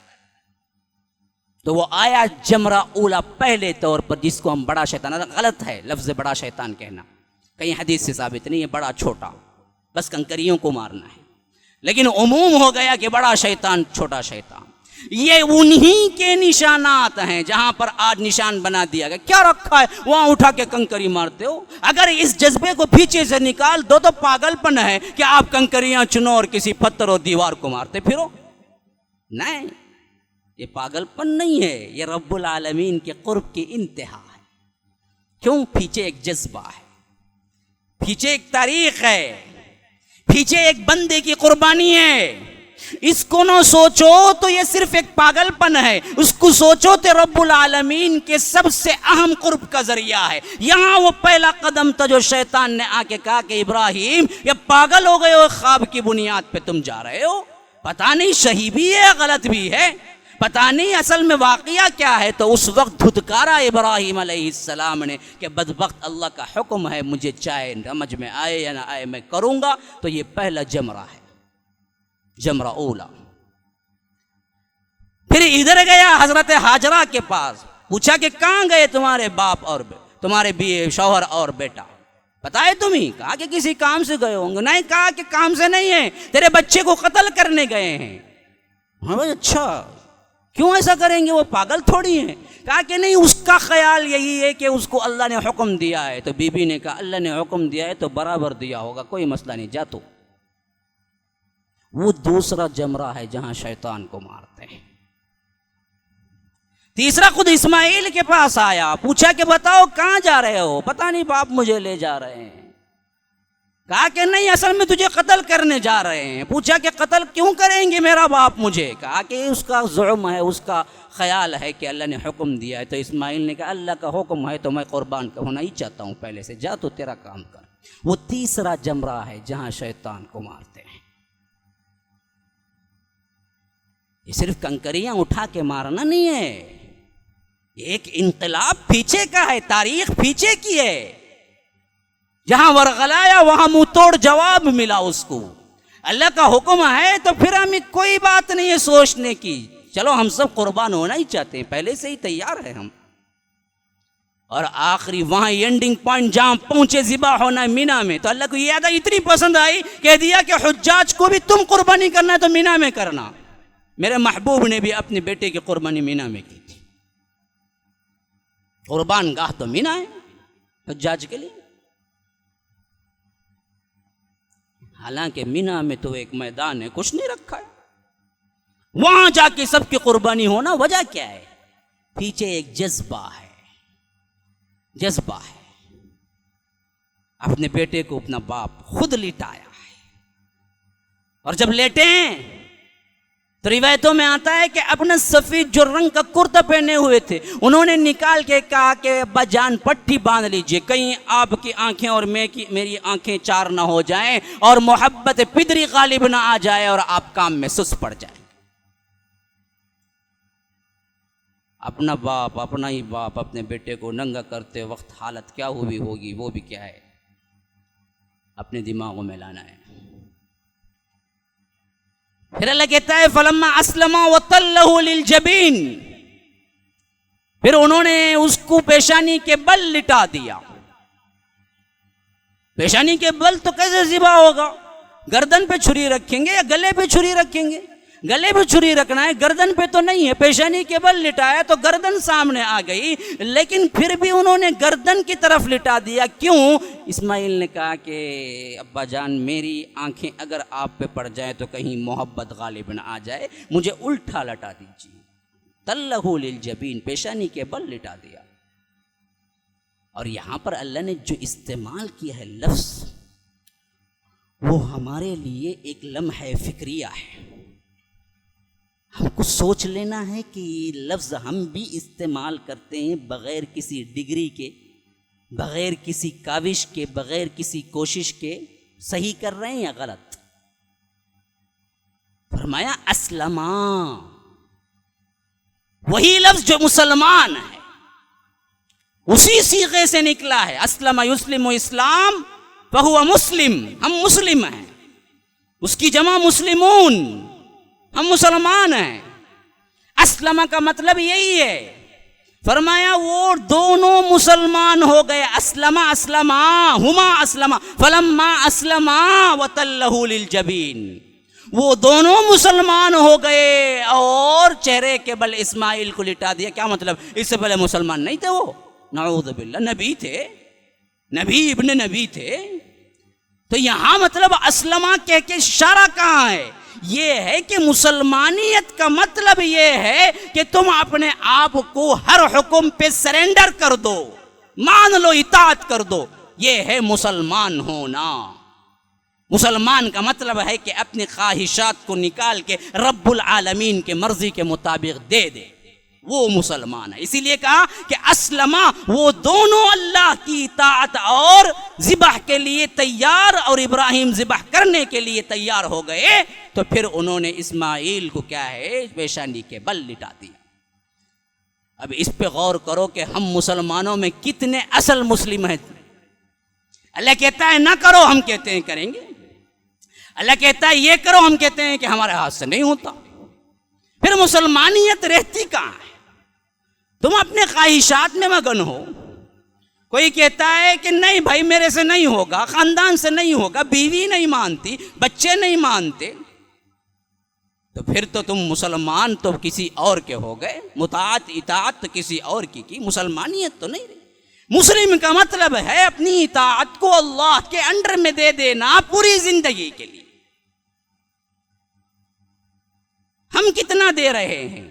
तो वो आया जमरा ऊला पहले तौर पर, जिसको हम बड़ा शैतान, गलत है लफ्ज़ बड़ा शैतान कहना, कहीं हदीस से साबित नहीं है। बड़ा छोटा बस कंकरियों को मारना है, लेकिन उमूम हो गया कि बड़ा शैतान छोटा शैतान। ये उन्हीं के निशानात हैं जहां पर आज निशान बना दिया गया। क्या रखा है वहां उठा के कंकरी मारते हो। अगर इस जज्बे को पीछे से निकाल दो तो पागलपन है कि आप कंकरियां चुनो और किसी पत्थर और दीवार को मारते फिरो। नहीं, ये पागलपन नहीं है, ये रब्बुल आलमीन के कुर्ब की इंतहा है। क्यों? पीछे एक जज्बा है, पीछे एक तारीख है, पीछे एक बंदे की कुर्बानी है। इसको ना सोचो तो ये सिर्फ एक पागलपन है, उसको सोचो तो रब्बुल आलमीन के सबसे अहम कुर्ब का जरिया है। यहां वो पहला कदम था जो शैतान ने आके कहा कि इब्राहिम ये पागल हो गए हो, ख्वाब की बुनियाद पे तुम जा रहे हो, पता नहीं सही भी है गलत भी है, पता नहीं असल में वाक़िया क्या है। तो उस वक्त धुतकारा इब्राहिम अलैहिस्सलाम ने कि बदबख्त अल्लाह का हुक्म है, मुझे चाहे समझ में आए या ना आए मैं करूंगा। तो ये पहला जमरा है, जमरा ओला। फिर इधर गया हजरत हाजरा के पास, पूछा कि कहाँ गए तुम्हारे बाप और तुम्हारे शौहर और बेटा, पता है तुम्हें? कहा कि किसी काम से गए होंगे। नहीं, कहा कि काम से नहीं है, तेरे बच्चे को कत्ल करने गए हैं। हाँ भाई, अच्छा, क्यों ऐसा करेंगे, वो पागल थोड़ी है। कहा कि नहीं, उसका ख्याल यही है कि उसको अल्लाह ने हुक्म दिया है। तो बीबी ने कहा अल्लाह ने हुक्म दिया है तो बराबर दिया होगा, कोई मसला नहीं, जा तो। वो दूसरा जमरा है जहां शैतान को मारते हैं। तीसरा खुद इस्माइल के पास आया, पूछा कि बताओ कहां जा रहे हो? पता नहीं, बाप मुझे ले जा रहे हैं। कहा कि नहीं, असल में तुझे कत्ल करने जा रहे हैं। पूछा कि कत्ल क्यों करेंगे मेरा बाप मुझे? कहा कि उसका जुर्म है, उसका ख्याल है कि अल्लाह ने हुक्म दिया है। तो इस्माइल ने कहा अल्लाह का हुक्म है तो मैं कुर्बान होना ही चाहता हूं पहले से, जा तो तेरा काम कर। वो तीसरा जमरा है जहां शैतान को मारते हैं। ये सिर्फ कंकरियां उठा के मारना नहीं है, एक इनकलाब पीछे का है, तारीख पीछे की है। जहां वरगलाया वहां मुंह तोड़ जवाब मिला उसको। अल्लाह का हुक्म है तो फिर हमें कोई बात नहीं है सोचने की, चलो हम सब कुर्बान होना ही चाहते हैं, पहले से ही तैयार है हम। और आखिरी वहां एंडिंग पॉइंट जहां पहुंचे ज़िबा होना मीना में, तो अल्लाह को ये याद इतनी पसंद आई, कह दिया कि हुज्जाज को भी तुम कुर्बानी करना है तो मीना में करना। मेरे महबूब ने भी अपने बेटे की कुर्बानी मीना में की थी। कुर्बान गाह तो मीना है हुज्जाज के लिए। हालांकि मीना में तो एक मैदान है, कुछ नहीं रखा है, वहां जाके सबकी कुर्बानी होना वजह क्या है? पीछे एक जज्बा है, जज्बा है। अपने बेटे को अपना बाप खुद लिटाया है, और जब लेटे हैं तो रिवायतों में आता है कि अपना सफेद जो रंग का कुर्ता पहने हुए थे, उन्होंने निकाल के कहा कि अब्बा जान पट्टी बांध लीजिए, कहीं आपकी आंखें और मेरी आंखें चार ना हो जाएं और मोहब्बत पिदरी गालिब ना आ जाए और आप काम में सुस्त पड़ जाए। अपना बाप, अपना ही बाप अपने बेटे को नंगा करते वक्त हालत क्या हुई होगी वो भी क्या है अपने दिमागों में लाना है। फिर अल्लाह कहता है फलम्मा अस्लमा वतल्लहु लिलजबीन, फिर उन्होंने उसको पेशानी के बल लिटा दिया। पेशानी के बल तो कैसे ज़िबा होगा? गर्दन पे छुरी रखेंगे या गले पे छुरी रखेंगे? गले पे छुरी रखना है, गर्दन पे तो नहीं है। पेशानी के बल लिटाया तो गर्दन सामने आ गई, लेकिन फिर भी उन्होंने गर्दन की तरफ लिटा दिया। क्यों? इस्माइल ने कहा कि अब्बा जान मेरी आंखें अगर आप पे पड़ जाए तो कहीं मोहब्बत गालिब न आ जाए, मुझे उल्टा लटा दीजिए। तल्लहु लिलजबीन, पेशानी के बल लिटा दिया। और यहां पर अल्लाह ने जो इस्तेमाल किया है लफ्ज, वो हमारे लिए एक लम्हा फिक्रिया है। हमको सोच लेना है कि ये लफ्ज़ हम भी इस्तेमाल करते हैं बग़ैर किसी डिग्री के, बग़ैर किसी काविश के, बग़ैर किसी कोशिश के। सही कर रहे हैं या गलत? फरमाया अस्लमा, वही लफ्ज़ जो मुसलमान है उसी सीगे से निकला है। अस्लमा युस्लिमु इस्लाम फहुवा मुस्लिम, हम मुस्लिम हैं, उसकी जमा मुस्लिमून, हम मुसलमान हैं। अस्लमा का मतलब यही है। फरमाया वो दोनों मुसलमान हो गए। अस्लमा अस्लमा हुमा अस्लमा फलम्मा अस्लमा वतल्लहु लिलजबीन, वो दोनों मुसलमान हो गए और चेहरे के बल इस्माइल को लिटा दिया। क्या मतलब? इससे पहले मुसलमान नहीं थे वो, नऊज़ु बिल्लाह, नबी थे, नबी इब्ने नबी थे। तो यहां मतलब अस्लमा कह के इशारा कहां है? ये है कि मुसलमानियत का मतलब ये है कि तुम अपने आप को हर हुक्म पे सरेंडर कर दो, मान लो, इताअत कर दो। ये है मुसलमान होना। मुसलमान का मतलब है कि अपनी ख्वाहिशात को निकाल के रब्बुल आलमीन के मर्जी के मुताबिक दे दे, वो मुसलमान है। इसीलिए कहा कि अस्लमा, वो दोनों अल्लाह की इताअत और ज़िबाह के लिए तैयार, और इब्राहिम ज़िबाह करने के लिए तैयार हो गए। तो फिर उन्होंने इस्माइल को क्या है, पेशानी के बल लिटा दिया। अब इस पे गौर करो कि हम मुसलमानों में कितने असल मुस्लिम हैं। अल्लाह कहता है ना करो, हम कहते हैं करेंगे। अल्लाह कहता है ये करो, हम कहते हैं कि हमारे हाथ से नहीं होता। फिर मुसलमानियत रहती कहाँ है? तुम अपने ख्वाहिशात में मगन हो। कोई कहता है कि नहीं भाई मेरे से नहीं होगा, खानदान से नहीं होगा, बीवी नहीं मानती, बच्चे नहीं मानते, तो फिर तो तुम मुसलमान तो किसी और के हो गए, मुताअत इताअत तो किसी और की, मुसलमानियत तो नहीं रही। मुस्लिम का मतलब है अपनी इताअत को अल्लाह के अंडर में दे देना पूरी जिंदगी के लिए। हम कितना दे रहे हैं?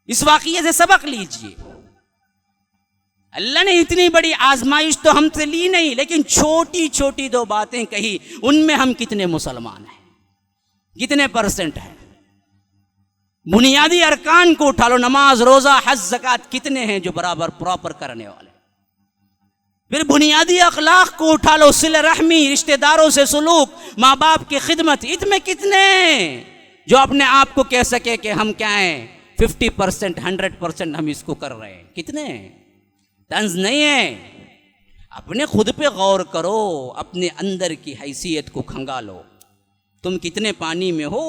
इस वाक़िये से सबक लीजिए। अल्लाह ने इतनी बड़ी आजमाइश तो हमसे ली नहीं, लेकिन छोटी छोटी दो बातें कही, उनमें हम कितने मुसलमान हैं, कितने परसेंट हैं। बुनियादी अरकान को उठा लो, नमाज रोज़ा हज ज़कात, कितने हैं जो बराबर प्रॉपर करने वाले। फिर बुनियादी अखलाक को उठा लो, सिल रहमी, रिश्तेदारों से सुलूक, माँ बाप की खिदमत, इसमें कितने जो अपने आप को कह सके कि हम क्या हैं, 50%, 100% हम इसको कर रहे हैं। कितने? तंज नहीं है। अपने खुद पे गौर करो, अपने अंदर की हैसियत को खंगालो। तुम कितने पानी में हो,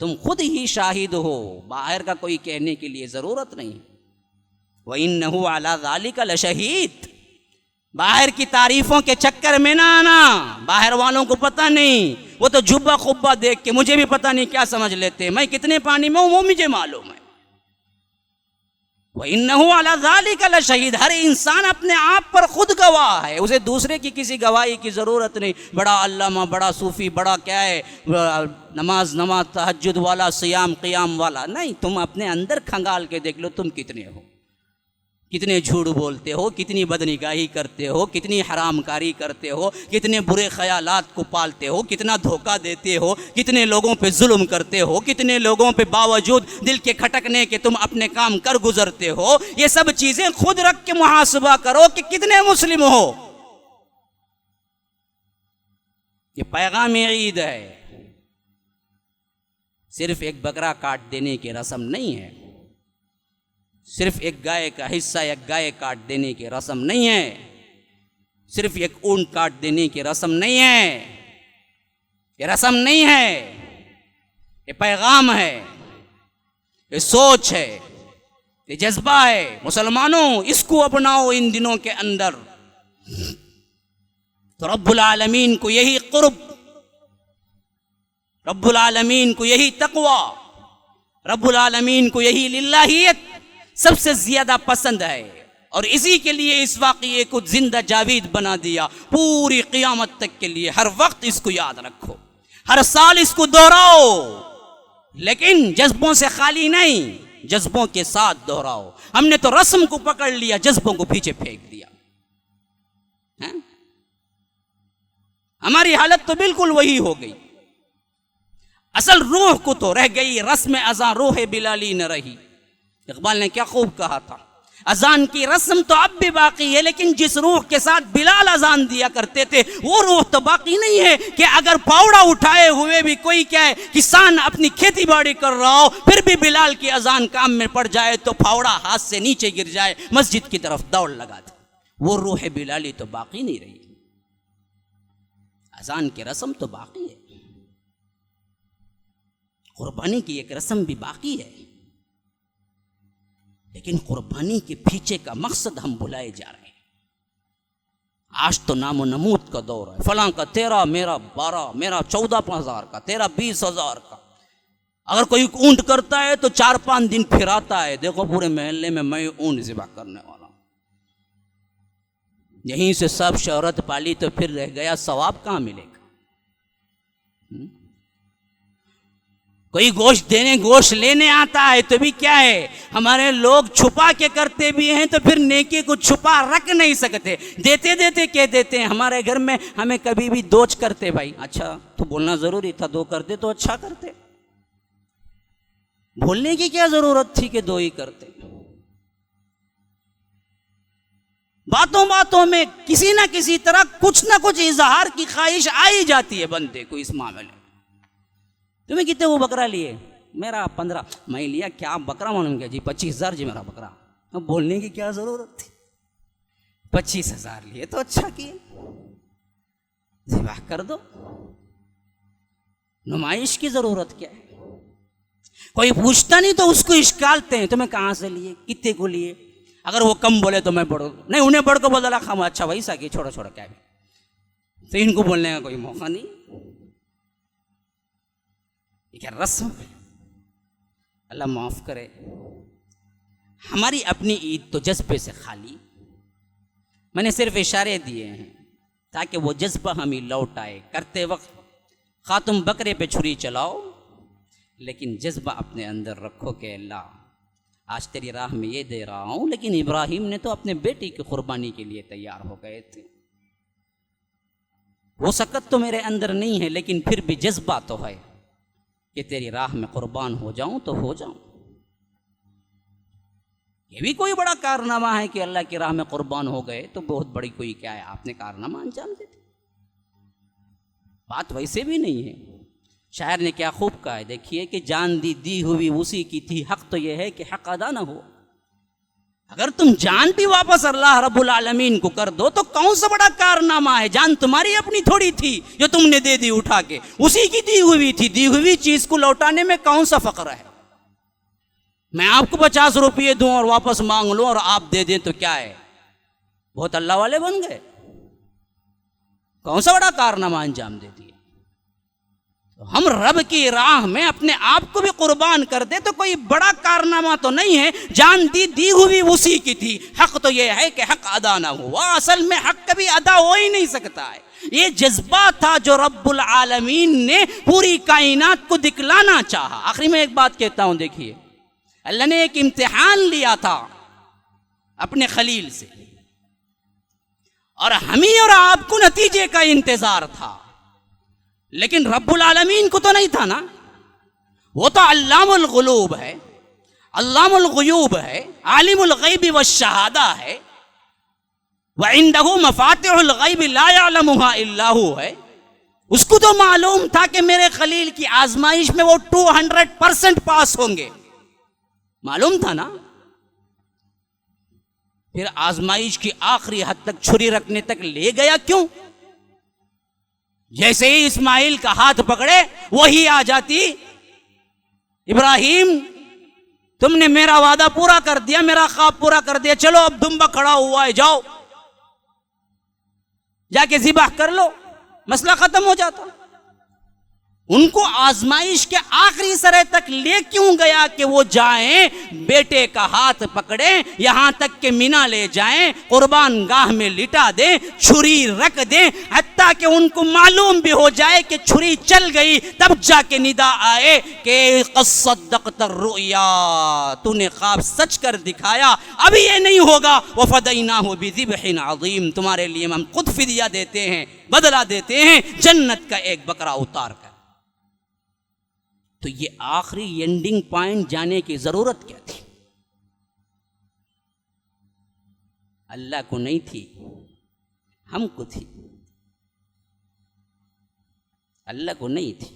तुम खुद ही शाहिद हो, बाहर का कोई कहने के लिए ज़रूरत नहीं। व इन्नहु अला ज़ालिका लशहीद। बाहर की तारीफ़ों के चक्कर में ना आना। बाहर वालों को पता नहीं, वो तो जुब्बा खुब्बा देख के मुझे भी पता नहीं क्या समझ लेते हैं, मैं कितने पानी में हूँ वो मुझे मालूम है। व इन्नहु अला ज़ालिका लशहीद। हर इंसान अपने आप पर खुद गवाह है, उसे दूसरे की किसी गवाही की ज़रूरत नहीं। बड़ा अल्लामा, बड़ा सूफ़ी, बड़ा क्या है, नमाज तहज्जुद वाला, सियाम क़ियाम वाला नहीं। तुम अपने अंदर खंगाल के देख लो तुम कितने हो। कितने झूठ बोलते हो, कितनी बदनिगाही करते हो, कितनी हरामकारी करते हो, कितने बुरे ख्यालात को पालते हो, कितना धोखा देते हो, कितने लोगों पे जुल्म करते हो, कितने लोगों पे बावजूद दिल के खटकने के तुम अपने काम कर गुजरते हो। ये सब चीज़ें खुद रख के मुहासबा करो कि कितने मुस्लिम हो। ये पैगाम ईद है, सिर्फ एक बकरा काट देने की रस्म नहीं है, सिर्फ एक गाय का हिस्सा एक गाय काट देने की रस्म नहीं है, सिर्फ एक ऊंट काट देने की रस्म नहीं है। ये रस्म नहीं है, ये पैगाम है, ये सोच है, ये जज्बा है। मुसलमानों, इसको अपनाओ इन दिनों के अंदर, तो रब्बुल आलमीन को यही कुर्ब, रब्बुल आलमीन को यही तकवा, रब्बुल आलमीन को यही लिल्लाहियत सबसे ज्यादा पसंद है। और इसी के लिए इस वाक़ये को जिंदा जावीद बना दिया पूरी क़ियामत तक के लिए। हर वक्त इसको याद रखो, हर साल इसको दोहराओ, लेकिन जज्बों से खाली नहीं, जज्बों के साथ दोहराओ। हमने तो रस्म को पकड़ लिया, जज्बों को पीछे फेंक दिया है? हमारी हालत तो बिल्कुल वही हो गई। असल रूह को तो रह गई, रस्म अज़ान रूह बिलाली न रही। इकबाल ने क्या खूब कहा था, अजान की रस्म तो अब भी बाकी है, लेकिन जिस रूह के साथ बिलाल अजान दिया करते थे वो रूह तो बाकी नहीं है। कि अगर फावड़ा उठाए हुए भी कोई क्या है, किसान अपनी खेती बाड़ी कर रहा हो, फिर भी बिलाल की अजान काम में पड़ जाए तो फावड़ा हाथ से नीचे गिर जाए, मस्जिद की तरफ दौड़ लगा दे, वो रूह बिलाली तो बाकी नहीं रही। अजान की रस्म तो बाकी है, कुर्बानी की एक रस्म भी बाकी है, लेकिन कुर्बानी के पीछे का मकसद हम भुलाए जा रहे हैं। आज तो नामो नमूद का दौर है, फलां का 13, मेरा 12, मेरा 14,000 का, तेरा 20,000 का। अगर कोई ऊंट करता है तो 4-5 दिन फिराता है, देखो पूरे महल्ले में मैं ऊंट ज़िबा करने वाला हूं। यहीं से सब शोहरत पाली तो फिर रह गया, सवाब कहाँ मिलेगा? कोई गोश्त देने गोश्त लेने आता है तो भी क्या है, हमारे लोग छुपा के करते भी हैं, तो फिर नेकी को छुपा रख नहीं सकते, देते देते कह देते हैं। हमारे घर में हमें कभी भी दोच करते, भाई अच्छा तो बोलना जरूरी था, 2 करते तो अच्छा करते, बोलने की क्या जरूरत थी कि 2 ही करते। बातों बातों में किसी ना किसी तरह कुछ ना कुछ इजहार की ख्वाहिश आ ही जाती है बंदे को इस मामले में। तुम्हें कितने वो बकरा लिए? मेरा 15। मैं लिया क्या बकरा मालूम क्या जी? 25,000 जी मेरा बकरा। अब बोलने की क्या जरूरत थी? 25,000 लिए तो अच्छा किए, ज़िबाह कर दो, नुमाइश की जरूरत क्या है? कोई पूछता नहीं तो उसको इश्कालते हैं, तुम्हें कहाँ से लिए, कितने को लिए? अगर वो कम बोले तो मैं बढ़ो नहीं, उन्हें बढ़ को बोला खाम अच्छा वही साकी छोड़ो छोड़ो क्या भी, तो इनको बोलने का कोई मौका नहीं। क्या रस्म, अल्लाह माफ करे, हमारी अपनी ईद तो जज्बे से खाली। मैंने सिर्फ इशारे दिए हैं ताकि वो जज्बा हमें लौट आए। करते वक्त खा तुम बकरे पे छुरी चलाओ, लेकिन जज्बा अपने अंदर रखो कि अल्लाह आज तेरी राह में ये दे रहा हूँ। लेकिन इब्राहिम ने तो अपने बेटी की कुर्बानी के लिए तैयार हो गए थे। वो सकत तो मेरे अंदर नहीं है, लेकिन फिर भी जज्बा तो है कि तेरी राह में कुर्बान हो जाऊं तो हो जाऊं। ये भी कोई बड़ा कारनामा है कि अल्लाह की राह में कुर्बान हो गए, तो बहुत बड़ी कोई क्या है, आपने कारनामा अंजाम दे दिया। बात वैसे भी नहीं है। शायर ने क्या खूब कहा है, देखिए कि जान दी हुई उसी की थी, हक तो यह है कि हक अदा ना हो। अगर तुम जान भी वापस अल्लाह रब्बुल आलमीन को कर दो तो कौन सा बड़ा कारनामा है? जान तुम्हारी अपनी थोड़ी थी जो तुमने दे दी उठा के, उसी की दी हुई थी। दी हुई चीज को लौटाने में कौन सा फक्र है? मैं आपको 50 रुपये दूं और वापस मांग लूं और आप दे दें तो क्या है, बहुत अल्लाह वाले बन गए? कौन सा बड़ा कारनामा अंजाम दे दिए? तो हम रब की राह में अपने आप को भी कुर्बान कर दे तो कोई बड़ा कारनामा तो नहीं है। जान दी हुई उसी की थी, हक तो यह है कि हक अदा ना हुआ। असल में हक कभी अदा हो ही नहीं सकता है। ये जज्बा था जो रब्बुल आलमीन ने पूरी कायनात को दिखलाना चाहा। आखिरी में एक बात कहता हूं, देखिए अल्लाह ने एक इम्तिहान लिया था अपने खलील से, और हमें और आपको नतीजे का इंतजार था, लेकिन रब्बुल आलमीन को तो नहीं था ना। वो तो अल्लामुल गुयूब है, अल्लामुल गुयूब है, आलिमुल गैबि व शहादा है, व इंदहु मफातिहुल गैबि ला यअलमुहा इल्ला हु है। उसको तो मालूम था कि मेरे खलील की आजमाइश में वो 200% पास होंगे, मालूम था ना। फिर आजमाइश की आखिरी हद तक छुरी रखने तक ले गया क्यों? जैसे ही इस्माइल का हाथ पकड़े वही आ जाती, इब्राहिम तुमने मेरा वादा पूरा कर दिया, मेरा ख्वाब पूरा कर दिया, चलो अब दुम्बा खड़ा हुआ है, जाओ जाके ज़िबाह कर लो, मसला खत्म हो जाता। उनको आजमाइश के आखिरी सरे तक ले क्यों गया कि वो जाएं, बेटे का हाथ पकड़े, यहां तक कि मिना ले जाएं, कुर्बान गाह में लिटा दें, छुरी रख दें, हत्ता कि उनको मालूम भी हो जाए कि छुरी चल गई, तब जाके निदा आए कि क़स्सद्दक़्त रुया, तूने ख्वाब सच कर दिखाया, अभी ये नहीं होगा, वफ़दैनाहु बिज़िब्हिन अज़ीम, तुम्हारे लिए हम खुद फिदिया देते हैं, बदला देते हैं जन्नत का एक बकरा उतार कर। तो ये आखिरी एंडिंग पॉइंट जाने की जरूरत क्या थी? अल्लाह को नहीं थी, हमको थी। अल्लाह को नहीं थी,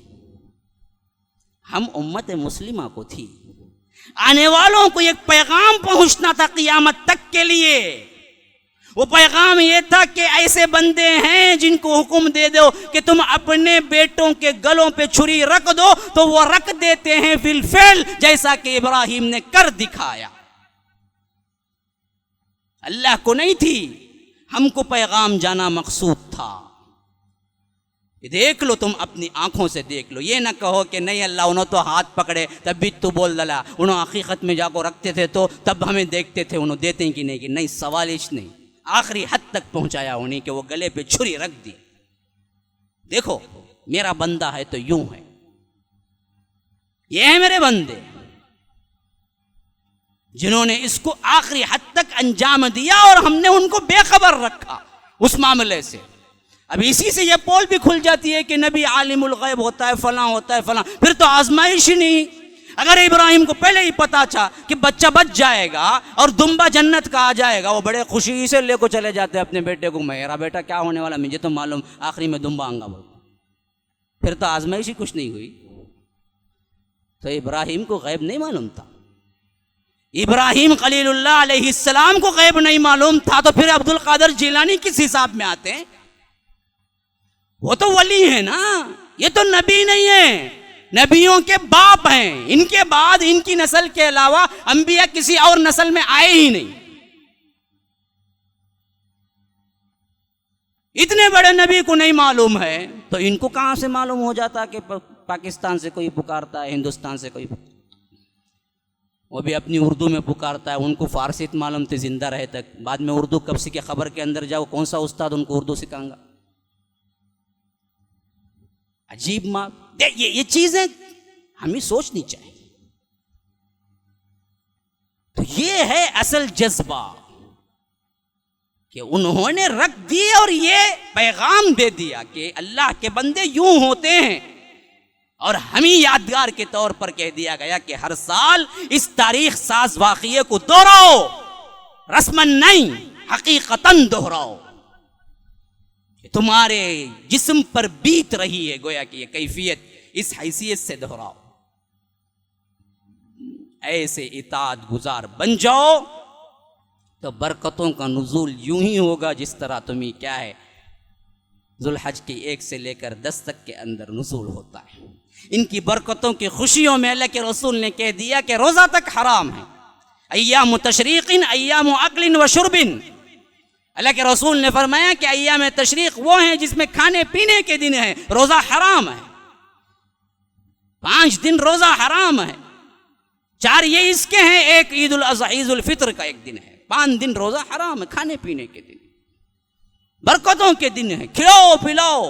हम उम्मत मुस्लिमा को थी। आने वालों को एक पैगाम पहुंचना था क़यामत तक के लिए। वो पैगाम ये था कि ऐसे बंदे हैं जिनको हुक्म दे दो कि तुम अपने बेटों के गलों पे छुरी रख दो, तो वो रख देते हैं बिलफेल, जैसा कि इब्राहिम ने कर दिखाया। अल्लाह को नहीं थी, हमको पैगाम जाना मकसूद था। देख लो, तुम अपनी आंखों से देख लो, ये ना कहो कि नहीं अल्लाह उन्होंने तो हाथ पकड़े तब भी तू बोल दला, उन्होंने हकीकत में जाको रखते थे तो तब हमें देखते थे, उन्होंने देते कि नहीं, सवाल इस नहीं, आखिरी हद तक पहुंचाया उन्हीं के वो गले पे छुरी रख दी। देखो मेरा बंदा है तो यूं है, ये है मेरे बंदे जिन्होंने इसको आखिरी हद तक अंजाम दिया और हमने उनको बेखबर रखा उस मामले से। अब इसी से ये पोल भी खुल जाती है कि नबी आलिमुल गैब होता है, फलां होता है, फलां, फिर तो आजमाइश ही नहीं। अगर इब्राहिम को पहले ही पता था कि बच्चा बच जाएगा और दुम्बा जन्नत का आ जाएगा, वो बड़े खुशी से लेको चले जाते अपने बेटे को, मेरा बेटा क्या होने वाला मुझे तो मालूम, आखिरी में दुम्बा आऊंगा बोल, फिर तो आजमाइश ही कुछ नहीं हुई। तो इब्राहिम को गैब नहीं मालूम था, इब्राहिम खलीलुल्लाह अलैहिस्सलाम को गैब नहीं मालूम था, तो फिर अब्दुल कादिर जिलानी किस हिसाब में आते हैं? वो तो वली है ना, ये तो नबी नहीं है, नबियों के बाप हैं। इनके बाद इनकी नस्ल के अलावा अंबिया किसी और नस्ल में आए ही नहीं। इतने बड़े नबी को नहीं मालूम है तो इनको कहां से मालूम हो जाता कि पाकिस्तान से कोई पुकारता है, हिंदुस्तान से कोई, वो भी अपनी उर्दू में पुकारता है। उनको फारसी मालूम थे जिंदा रहे तक, बाद में उर्दू कब्सी के खबर के अंदर जाओ, कौन सा उस्ताद उनको उर्दू सिखाएगा? अजीब माँ, ये चीजें हमें सोचनी चाहिए। तो ये है असल जज्बा कि उन्होंने रख दिए और ये पैगाम दे दिया कि अल्लाह के बंदे यूं होते हैं, और हमें यादगार के तौर पर कह दिया गया कि हर साल इस तारीख साज वाक़िये को दोहराओ, रस्मन नहीं हकीकतन दोहराओ, तुम्हारे जिस्म पर बीत रही है गोया कि ये कैफियत, इस हैसियत से दोहराओ। ऐसे इताअत गुजार बन जाओ तो बरकतों का नुज़ूल यूं ही होगा जिस तरह तुम्हें क्या है ज़ुल्हज की 1 से लेकर 10 तक के अंदर नुज़ूल होता है। इनकी बरकतों की खुशियों में अल्लाह के रसूल ने कह दिया कि रोज़ा तक हराम है, अय्याम तशरीक़िन अय्याम अक्लिन व शुर्बिन। अल्लाह के रसूल ने फरमाया कि अय्याम तशरीक़ वो हैं जिसमें खाने पीने के दिन है, रोज़ा हराम है। 5 दिन रोज़ा हराम है, 4 ये इसके हैं, एक ईद उल अज़हा ईद उल फित्र का एक दिन है। 5 दिन रोज़ा हराम है, खाने पीने के दिन, बरकतों के दिन है। खिलाओ पिलाओ,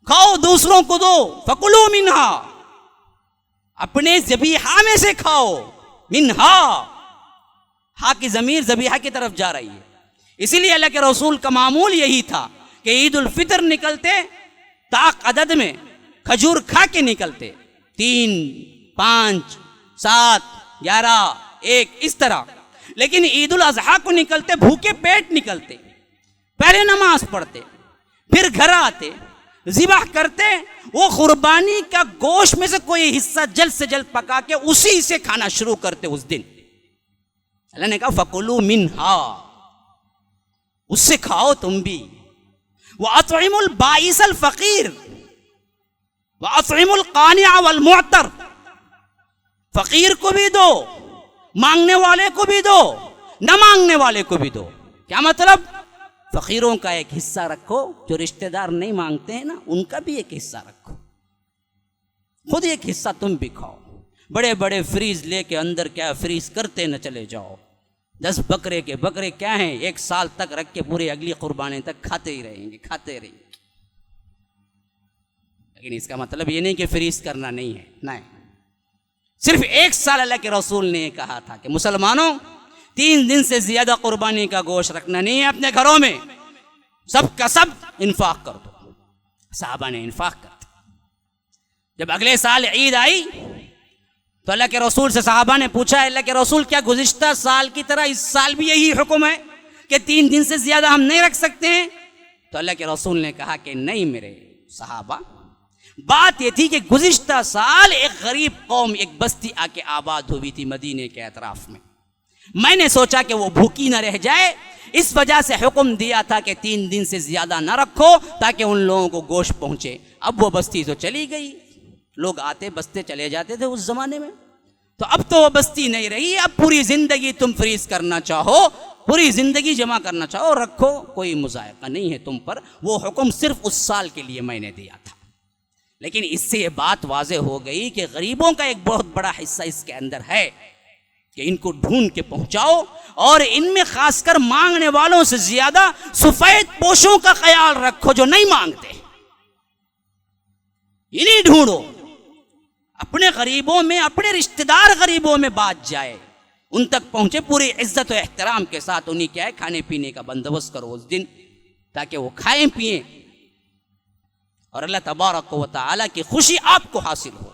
खाओ दूसरों को दो, फकुलू मिन्हा, अपने ज़बीहा में से खाओ, मिन्हा हा की ज़मीर ज़बीहा की तरफ जा रही है। इसीलिए अल्लाह के रसूल का मामूल यही था कि ईद उल फितर निकलते ताक अदद में खजूर खा के निकलते, 3, 5, 7, 11, 1 इस तरह। लेकिन ईद उल अजहा को निकलते भूखे पेट निकलते, पहले नमाज पढ़ते, फिर घर आते, ज़िबाह करते, वो कुर्बानी का गोश्त में से कोई हिस्सा जल्द से जल्द पका के उसी से खाना शुरू करते। उस दिन अल्लाह ने कहा फकुलू मिन्हा, उससे खाओ तुम भी। वह अतइमुल बाइसल फकीर वह अतइमुल कानिअ वल मुअतर, फकीर को भी दो, मांगने वाले को भी दो, न मांगने वाले को भी दो। क्या मतलब? फकीरों का एक हिस्सा रखो, जो रिश्तेदार नहीं मांगते हैं ना उनका भी एक हिस्सा रखो, खुद एक हिस्सा तुम भी खाओ। बड़े बड़े फ्रीज लेके अंदर क्या फ्रीज करते न चले जाओ। 10 बकरे के बकरे क्या हैं, 1 साल तक रख के पूरी अगली कुर्बानी तक खाते ही रहेंगे, खाते रहेंगे। लेकिन इसका मतलब ये नहीं कि फ्रीज करना नहीं है, नहीं। सिर्फ 1 साल अल्लाह के रसूल ने कहा था कि मुसलमानों 3 दिन से ज्यादा कुर्बानी का गोश्त रखना नहीं है अपने घरों में, सब का सब इंफाक कर दो। साहबा ने इंफाक कर दिया। जब अगले साल ईद आई तो अल्लाह के रसूल से साहबा ने पूछा, अल्लाह के रसूल क्या गुज़िश्ता साल की तरह इस साल भी यही हुक्म है कि 3 दिन से ज्यादा हम नहीं रख सकते हैं? तो अल्लाह के रसूल ने कहा कि नहीं मेरे साहबा, बात यह थी कि गुज़िश्ता साल एक गरीब कौम, एक बस्ती आके आबाद हुई थी मदीने के अतराफ में। मैंने सोचा कि वो भूखी न रह जाए, इस वजह से हुक्म दिया था कि 3 दिन से ज्यादा न रखो ताकि उन लोगों को गोश्त पहुंचे। अब वो बस्ती तो चली गई, लोग आते बसते चले जाते थे उस जमाने में, तो अब तो वो बस्ती नहीं रही। अब पूरी जिंदगी तुम फ्रीज करना चाहो, पूरी जिंदगी जमा करना चाहो, रखो, कोई मुज़ायका नहीं है तुम पर। वो हुक्म सिर्फ उस साल के लिए मैंने दिया था। लेकिन इससे ये बात वाज़े हो गई कि गरीबों का एक बहुत बड़ा हिस्सा इसके अंदर है कि इनको ढूंढ के पहुंचाओ, और इनमें खासकर मांगने वालों से ज्यादा सफेद पोशों का ख्याल रखो जो नहीं मांगते। इन्हीं ढूंढो, अपने गरीबों में, अपने रिश्तेदार गरीबों में बात जाए, उन तक पहुंचे, पूरी इज्जत और एहतराम के साथ उन्हीं क्या है खाने पीने का बंदोबस्त करो उस दिन, ताकि वो खाएं पिए और अल्लाह तबारक व तआला की खुशी आपको हासिल हो।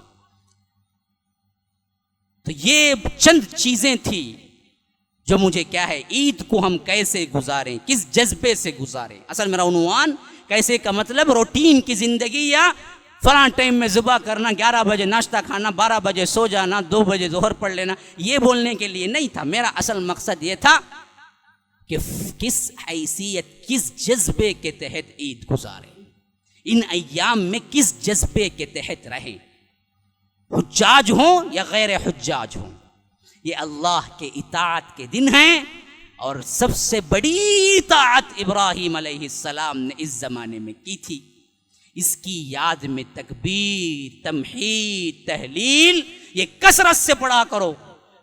तो ये चंद चीजें थी जो मुझे क्या है, ईद को हम कैसे गुजारें, किस जज्बे से गुजारें। असल मेरा उन्वान कैसे का मतलब रूटीन की जिंदगी या फलां टाइम में ज़ुबा करना, 11 बजे नाश्ता खाना, 12 बजे सो जाना, 2 बजे जोहर पढ़ लेना, ये बोलने के लिए नहीं था। मेरा असल मकसद ये था कि किस हैसियत, किस जज्बे के तहत ईद गुजारें, इन अय्याम में किस जज्बे के तहत रहें, हुज्जाज हों या गैर हुज्जाज हों। ये अल्लाह के इताअत के दिन हैं, और सबसे बड़ी इताअत इब्राहीम अलैहिस्सलाम ने इस ज़माने में की थी। इसकी याद में तकबीर, तमहीद, तहलील ये कसरत से पढ़ा करो।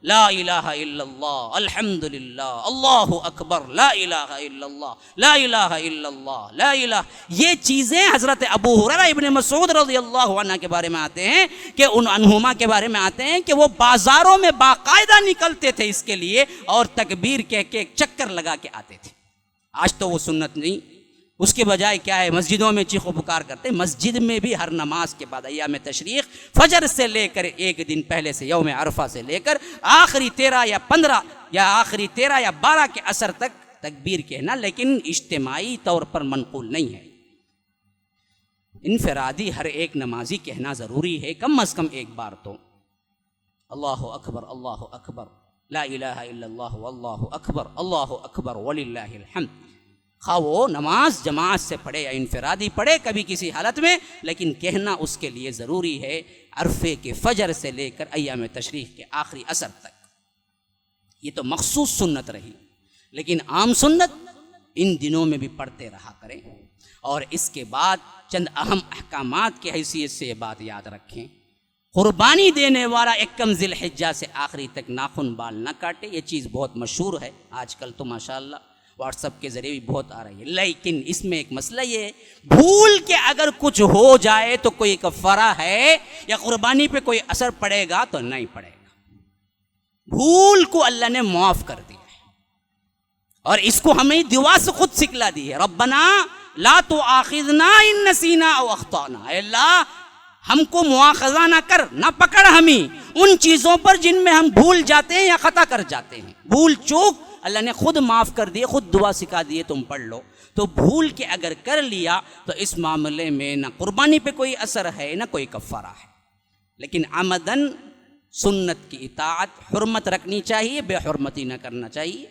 ला इलाहा इल्लल्लाह, अल्हम्दुलिल्लाह, अल्लाहु अकबर, ला इलाहा इल्लल्लाह, ला इलाहा इल्लल्लाह, ला इलाहा। ये चीज़ें हज़रत अबू हुरैरा इब्न मसूद रज़ियल्लाहु अन्हु के बारे में आते हैं कि उन अनहुमा के बारे में आते हैं कि वो बाज़ारों में बाकायदा निकलते थे इसके लिए, और तकबीर कह के एक चक्कर लगा के आते थे। आज तो वो सुन्नत नहीं, उसके बजाय क्या है, मस्जिदों में चीखो पुकार करते। मस्जिद में भी हर नमाज के बाद अय्याम तशरीक़, फजर से लेकर एक दिन पहले से यौम अरफा से लेकर आखिरी 13 या 15 या आखिरी 13 या 12 के असर तक तकबीर कहना, लेकिन इज्तिमाई तौर पर मनक़ूल नहीं है। इनफरादी हर एक नमाजी कहना ज़रूरी है, कम अज़ कम एक बार तो अल्लाहु अकबर, अल्लाहु अकबर, ला इलाहा इल्लल्लाह, अल्लाहु अकबर, अल्लाहु अकबर वलिल्लाहिल हम्द। खा वो नमाज जमात से पढ़े या इनफरादी पढ़े कभी किसी हालत में, लेकिन कहना उसके लिए ज़रूरी है अरफे के फजर से लेकर अय्याम तशरीक़ के आखिरी असर तक। ये तो मखसूस सुन्नत रही, लेकिन आम सुन्नत इन दिनों में भी पढ़ते रहा करें। और इसके बाद चंद अहम अहकामात की हैसियत से ये बात याद रखें, कुर्बानी देने वाला एकम ज़िलहिज्जा से आखिरी तक नाखून बाल न काटे। ये चीज़ बहुत मशहूर है आजकल, तो माशाअल्लाह व्हाट्सएप के ज़रिए भी बहुत आ रही है। लेकिन इसमें एक मसला ये है, भूल के अगर कुछ हो जाए तो कोई कफ़ारा है या कुर्बानी पे कोई असर पड़ेगा तो नहीं पड़ेगा। भूल को अल्लाह ने माफ़ कर दिया है। और इसको हमें दुआ से खुद सिखला दी है, रब्बना ला तो आखिजना इन नसीना औ अख्ताना, अल्लाह हमको मुआखजा ना कर, ना पकड़ हमें उन चीज़ों पर जिनमें हम भूल जाते हैं या खता कर जाते हैं। भूल चूक अल्लाह ने खुद माफ़ कर दिए, खुद दुआ सिखा दिए, तुम पढ़ लो। तो भूल के अगर कर लिया तो इस मामले में ना कुर्बानी पे कोई असर है ना कोई कफ़ारा है, लेकिन आमदन सुन्नत की इताअत, हुर्मत रखनी चाहिए, बेहुरमती ना करना चाहिए,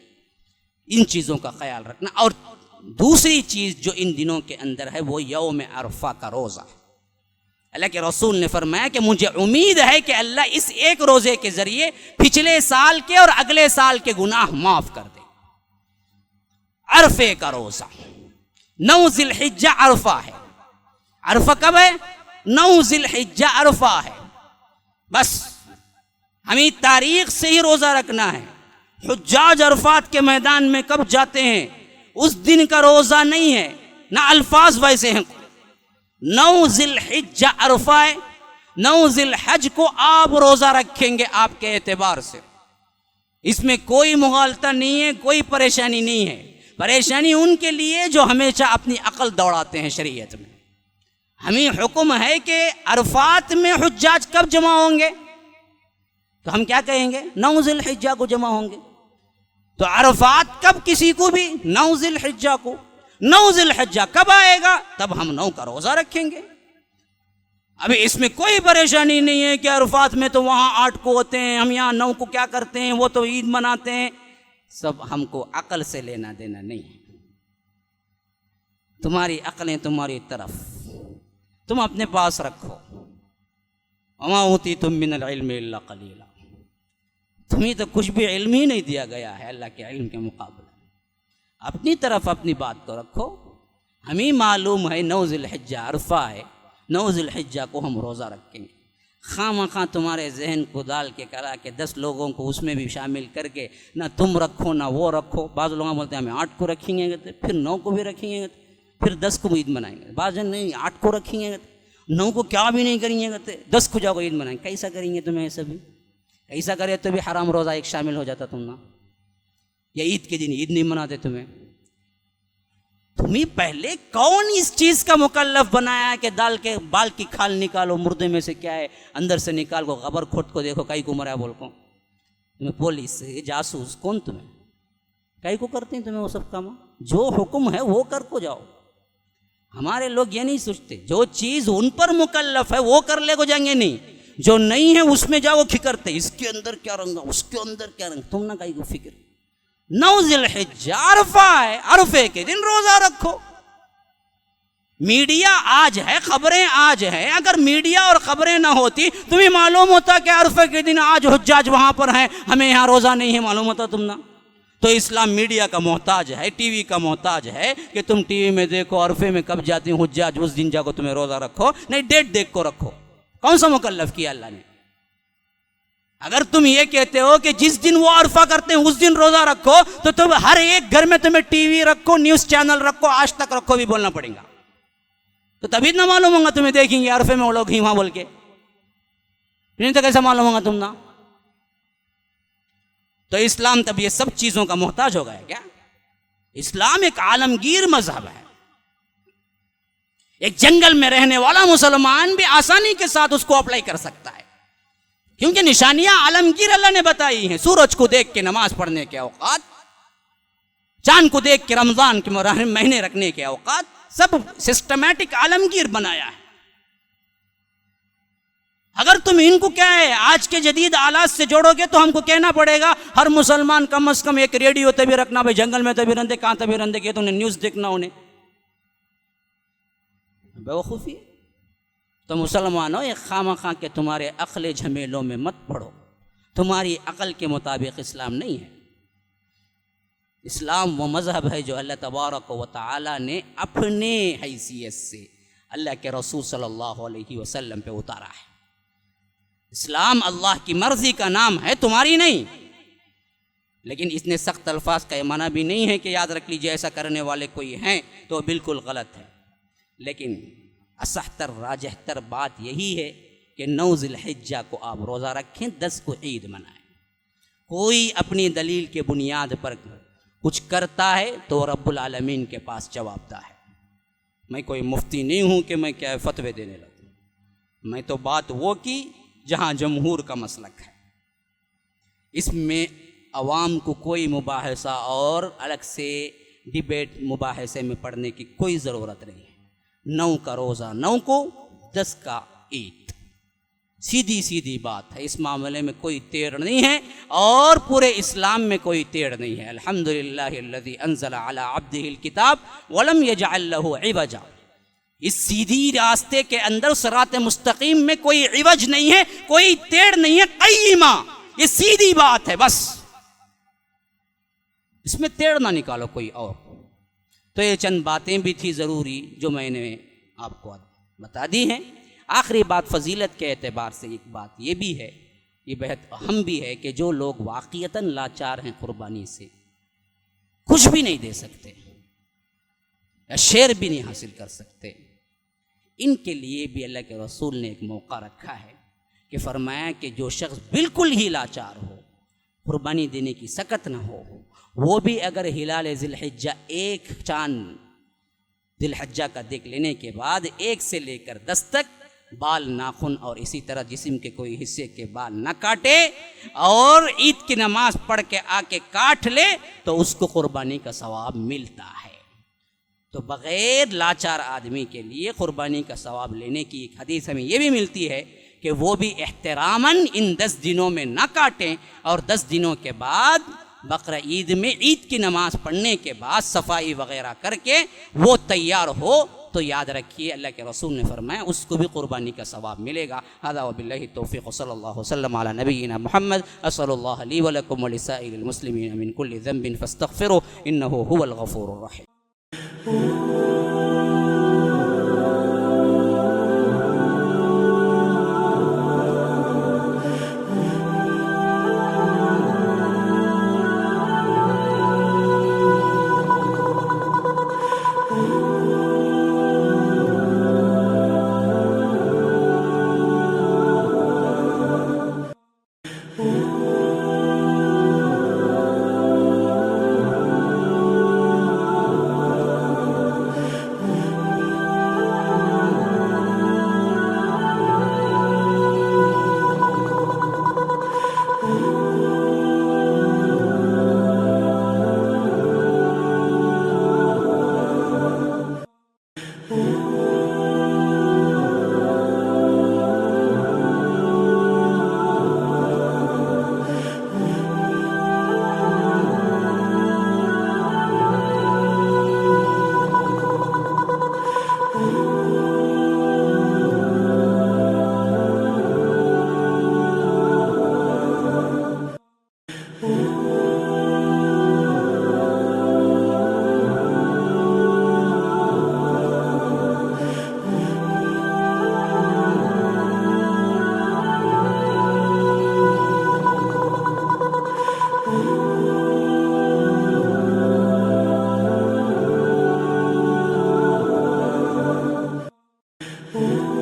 इन चीज़ों का ख्याल रखना। और दूसरी चीज़ जो इन दिनों के अंदर है वो यौम अरफा का रोज़ा है। अल्लाह के रसूल ने फरमाया कि मुझे उम्मीद है कि अल्लाह इस एक रोज़े के ज़रिए पिछले साल के और अगले साल के गुनाह माफ़ कर दे। अरफे का रोज़ा 9 ज़िलहिज्जा अरफा है। अरफा कब है? 9 ज़िलहिज्जा अरफा है। बस हमें तारीख से ही रोज़ा रखना है। हुज्जाज अरफात के मैदान में कब जाते हैं उस दिन का रोज़ा नहीं है, ना अल्फाज वैसे हैं। 9 ज़िलहिज्जा अरफा है, 9 ज़िलहज को आप रोज़ा रखेंगे आपके एतबार से, इसमें कोई मुगालता नहीं है, कोई परेशानी नहीं है। परेशानी उनके लिए जो हमेशा अपनी अकल दौड़ाते हैं। शरीयत में हमें हुक्म है कि अरफात में हुज्जाज कब जमा होंगे, तो हम क्या कहेंगे 9 ज़िलहिज्जा को जमा होंगे। तो अरफात कब किसी को भी 9 ज़िलहिज्जा को, 9 ज़िलहिज्जा कब आएगा तब हम 9 का रोज़ा रखेंगे। अभी इसमें कोई परेशानी नहीं है कि अरफात में तो वहाँ 8 को होते हैं, हम यहाँ 9 को क्या करते हैं, वो तो ईद मनाते हैं। सब हमको अकल से लेना देना नहीं है। तुम्हारी अकलें तुम्हारी तरफ, तुम अपने पास रखो। वमा ऊतीतुम मिनल इल्मि इल्ला क़लीला, तुम्हें तो कुछ भी इल्म ही नहीं दिया गया है अल्लाह के इल्म के मुकाबले। अपनी तरफ अपनी बात को रखो। हमें मालूम है 9 ज़िलहिज्जा अरफा है, 9 ज़िलहिज्जा को हम रोज़ा रखेंगे। खामखा तुम्हारे जहन को डाल के करा के 10 लोगों को उसमें भी शामिल करके ना तुम रखो ना वो रखो। बाज़ लोग बोलते हैं हमें 8 को रखेंगे, फिर 9 को भी रखेंगे, फिर 10 को भी ईद मनाएंगे। बाज़ नहीं 8 को रखेंगे, 9 को क्या भी नहीं करेंगे, 10 को जाओ ईद मनाएंगे। कैसा करेंगे तुम्हें ऐसा भी? ऐसा करे तो भी हराम रोज़ा एक शामिल हो जाता तुम ना, या ईद के दिन ईद नहीं मनाते तुम्हें पहले कौन इस चीज़ का मुकल्लफ बनाया है कि दाल के बाल की खाल निकालो, मुर्दे में से क्या है अंदर से निकाल को, खबर खोट को देखो कई को मरा बोल को। तुम्हें पुलिस जासूस कौन तुम्हें कई को करते हैं तुम्हें वो सब काम? जो हुक्म है वो कर को जाओ। हमारे लोग ये नहीं सोचते, जो चीज़ उन पर मुकल्लफ है वो कर ले को जाएंगे, नहीं जो नहीं है उसमें जाओ खिकरते, इसके अंदर क्या रंगा उसके अंदर क्या रंग। तुम ना कहीं को फिक्र। 9 ज़िलहिज्जा अरफा है, अरफे के दिन रोज़ा रखो। मीडिया आज है, खबरें आज हैं। अगर मीडिया और खबरें ना होती तुम्हें मालूम होता कि अरफे के दिन आज हुज्जाज वहाँ पर हैं, हमें यहाँ रोज़ा नहीं है, मालूम होता तुम ना। तो इस्लाम मीडिया का मोहताज है, टीवी का मोहताज है कि तुम टीवी में देखो अरफे में कब जाती हैं हुज्जाज, उस दिन जाको तुम्हें रोज़ा रखो। नहीं, डेट देख को रखो। कौन सा मुकल्लफ किया अल्लाह ने? अगर तुम ये कहते हो कि जिस दिन वो अरफा करते हैं उस दिन रोज़ा रखो, तो तुम हर एक घर में तुम्हें टीवी रखो, न्यूज़ चैनल रखो, आज तक रखो भी बोलना पड़ेगा। तो तभी ना मालूम होगा तुम्हें, देखेंगे अरफे में वो लोग ही वहाँ बोल के, नहीं तो कैसे मालूम होगा तुम ना। तो इस्लाम तब ये सब चीज़ों का मोहताज हो गया क्या? इस्लाम एक आलमगीर मजहब है। एक जंगल में रहने वाला मुसलमान भी आसानी के साथ उसको अप्लाई कर सकता है, क्योंकि निशानियां आलमगीर अल्लाह ने बताई हैं। सूरज को देख के नमाज पढ़ने के औकात, चांद को देख के रमजान के महीने रखने के औकात, सब सिस्टमैटिक आलमगीर बनाया है। अगर तुम इनको क्या है आज के जदीद आलात से जोड़ोगे तो हमको कहना पड़ेगा हर मुसलमान कम अज कम एक रेडियो तभी रखना, भाई जंगल में तभी रंधे, कहाँ तभी रंधे के तो उन्हें न्यूज़ देखना, उन्हें बेवकूफ़ी। तो मुसलमानों ये खामखा के तुम्हारे अक्ल झमेलों में मत पड़ो। तुम्हारी अकल के मुताबिक इस्लाम नहीं है। इस्लाम वो मज़हब है जो अल्लाह तबारक व तआला ने अपने हैसियत से अल्लाह के रसूल सल्लल्लाहु अलैहि वसल्लम पे उतारा है। इस्लाम अल्लाह की मर्ज़ी का नाम है, तुम्हारी नहीं। लेकिन इसने सख्त अल्फाज का माना भी नहीं है कि याद रख लीजिए ऐसा करने वाले कोई हैं तो बिल्कुल गलत है। लेकिन असहतर राजहतर बात यही है कि 9 ज़िलहिज्जा को आप रोज़ा रखें, 10 को ईद मनाएं। कोई अपनी दलील के बुनियाद पर कुछ करता है तो रब्बुल आलमीन के पास जवाबदा है। मैं कोई मुफ्ती नहीं हूँ कि मैं क्या फतवे देने लगूँ। मैं तो बात वो की जहाँ जमहूर का मसलक है। इसमें अवाम को कोई मुबाहसा और अलग से डिबेट मुबाहसे में पढ़ने की कोई ज़रूरत नहीं है। 9 का रोज़ा 9 को, 10 का ईद, सीधी सीधी बात है। इस मामले में कोई टेढ़ नहीं है और पूरे इस्लाम में कोई टेढ़ नहीं है। अल्हम्दुलिल्लाहिल्लज़ी अंज़ला अला अब्दिहिल किताब वलम यजअल लहू इवजा। इस सीधी रास्ते के अंदर सिरात मुस्तकीम में कोई इवज नहीं है, कोई टेढ़ नहीं है। क़य्यिमा, ये सीधी बात है, बस इसमें टेढ़ ना निकालो कोई और। तो ये चंद बातें भी थी ज़रूरी जो मैंने आपको बता दी हैं। आखिरी बात फजीलत के एतबार से एक बात ये भी है, ये बेहद अहम भी है कि जो लोग वाक़ियतन लाचार हैं कुर्बानी से, कुछ भी नहीं दे सकते या शेर भी नहीं हासिल कर सकते, इनके लिए भी अल्लाह के रसूल ने एक मौका रखा है कि फरमाया कि जो शख्स बिल्कुल ही लाचार हो, कुर्बानी देने की सकत न हो, वो भी अगर हिलाल ज़िलहिज्जा एक चांद ज़िलहिज्जा का देख लेने के बाद 1 से लेकर 10 तक बाल, नाखून और इसी तरह जिस्म के कोई हिस्से के बाल न काटे और ईद की नमाज पढ़ के आके काट ले तो उसको कुर्बानी का सवाब मिलता है। तो बग़ैर लाचार आदमी के लिए कुर्बानी का सवाब लेने की एक हदीस हमें यह भी मिलती है कि वो भी एहतरामन इन 10 दिनों में ना काटें और 10 दिनों के बाद बकरा ईद में ईद की नमाज़ पढ़ने के बाद सफाई वग़ैरह करके वो तैयार हो तो याद रखिए अल्लाह के रसूल ने फरमाया उसको भी कुर्बानी का सवाब मिलेगा। हज़ा वबिल्लाहि तौफ़ीक़ सल्लल्लाहु वसल्लम अला नबीना मुहम्मद अस्सलल्लाहु अलैहि व लकुम व लिसाइरिल मुस्लिमीन मिन कुल्लि ज़ंबिन फस्तग़फिरुहु इन्नहु हुवल गफ़ूरुर रहीम। Oh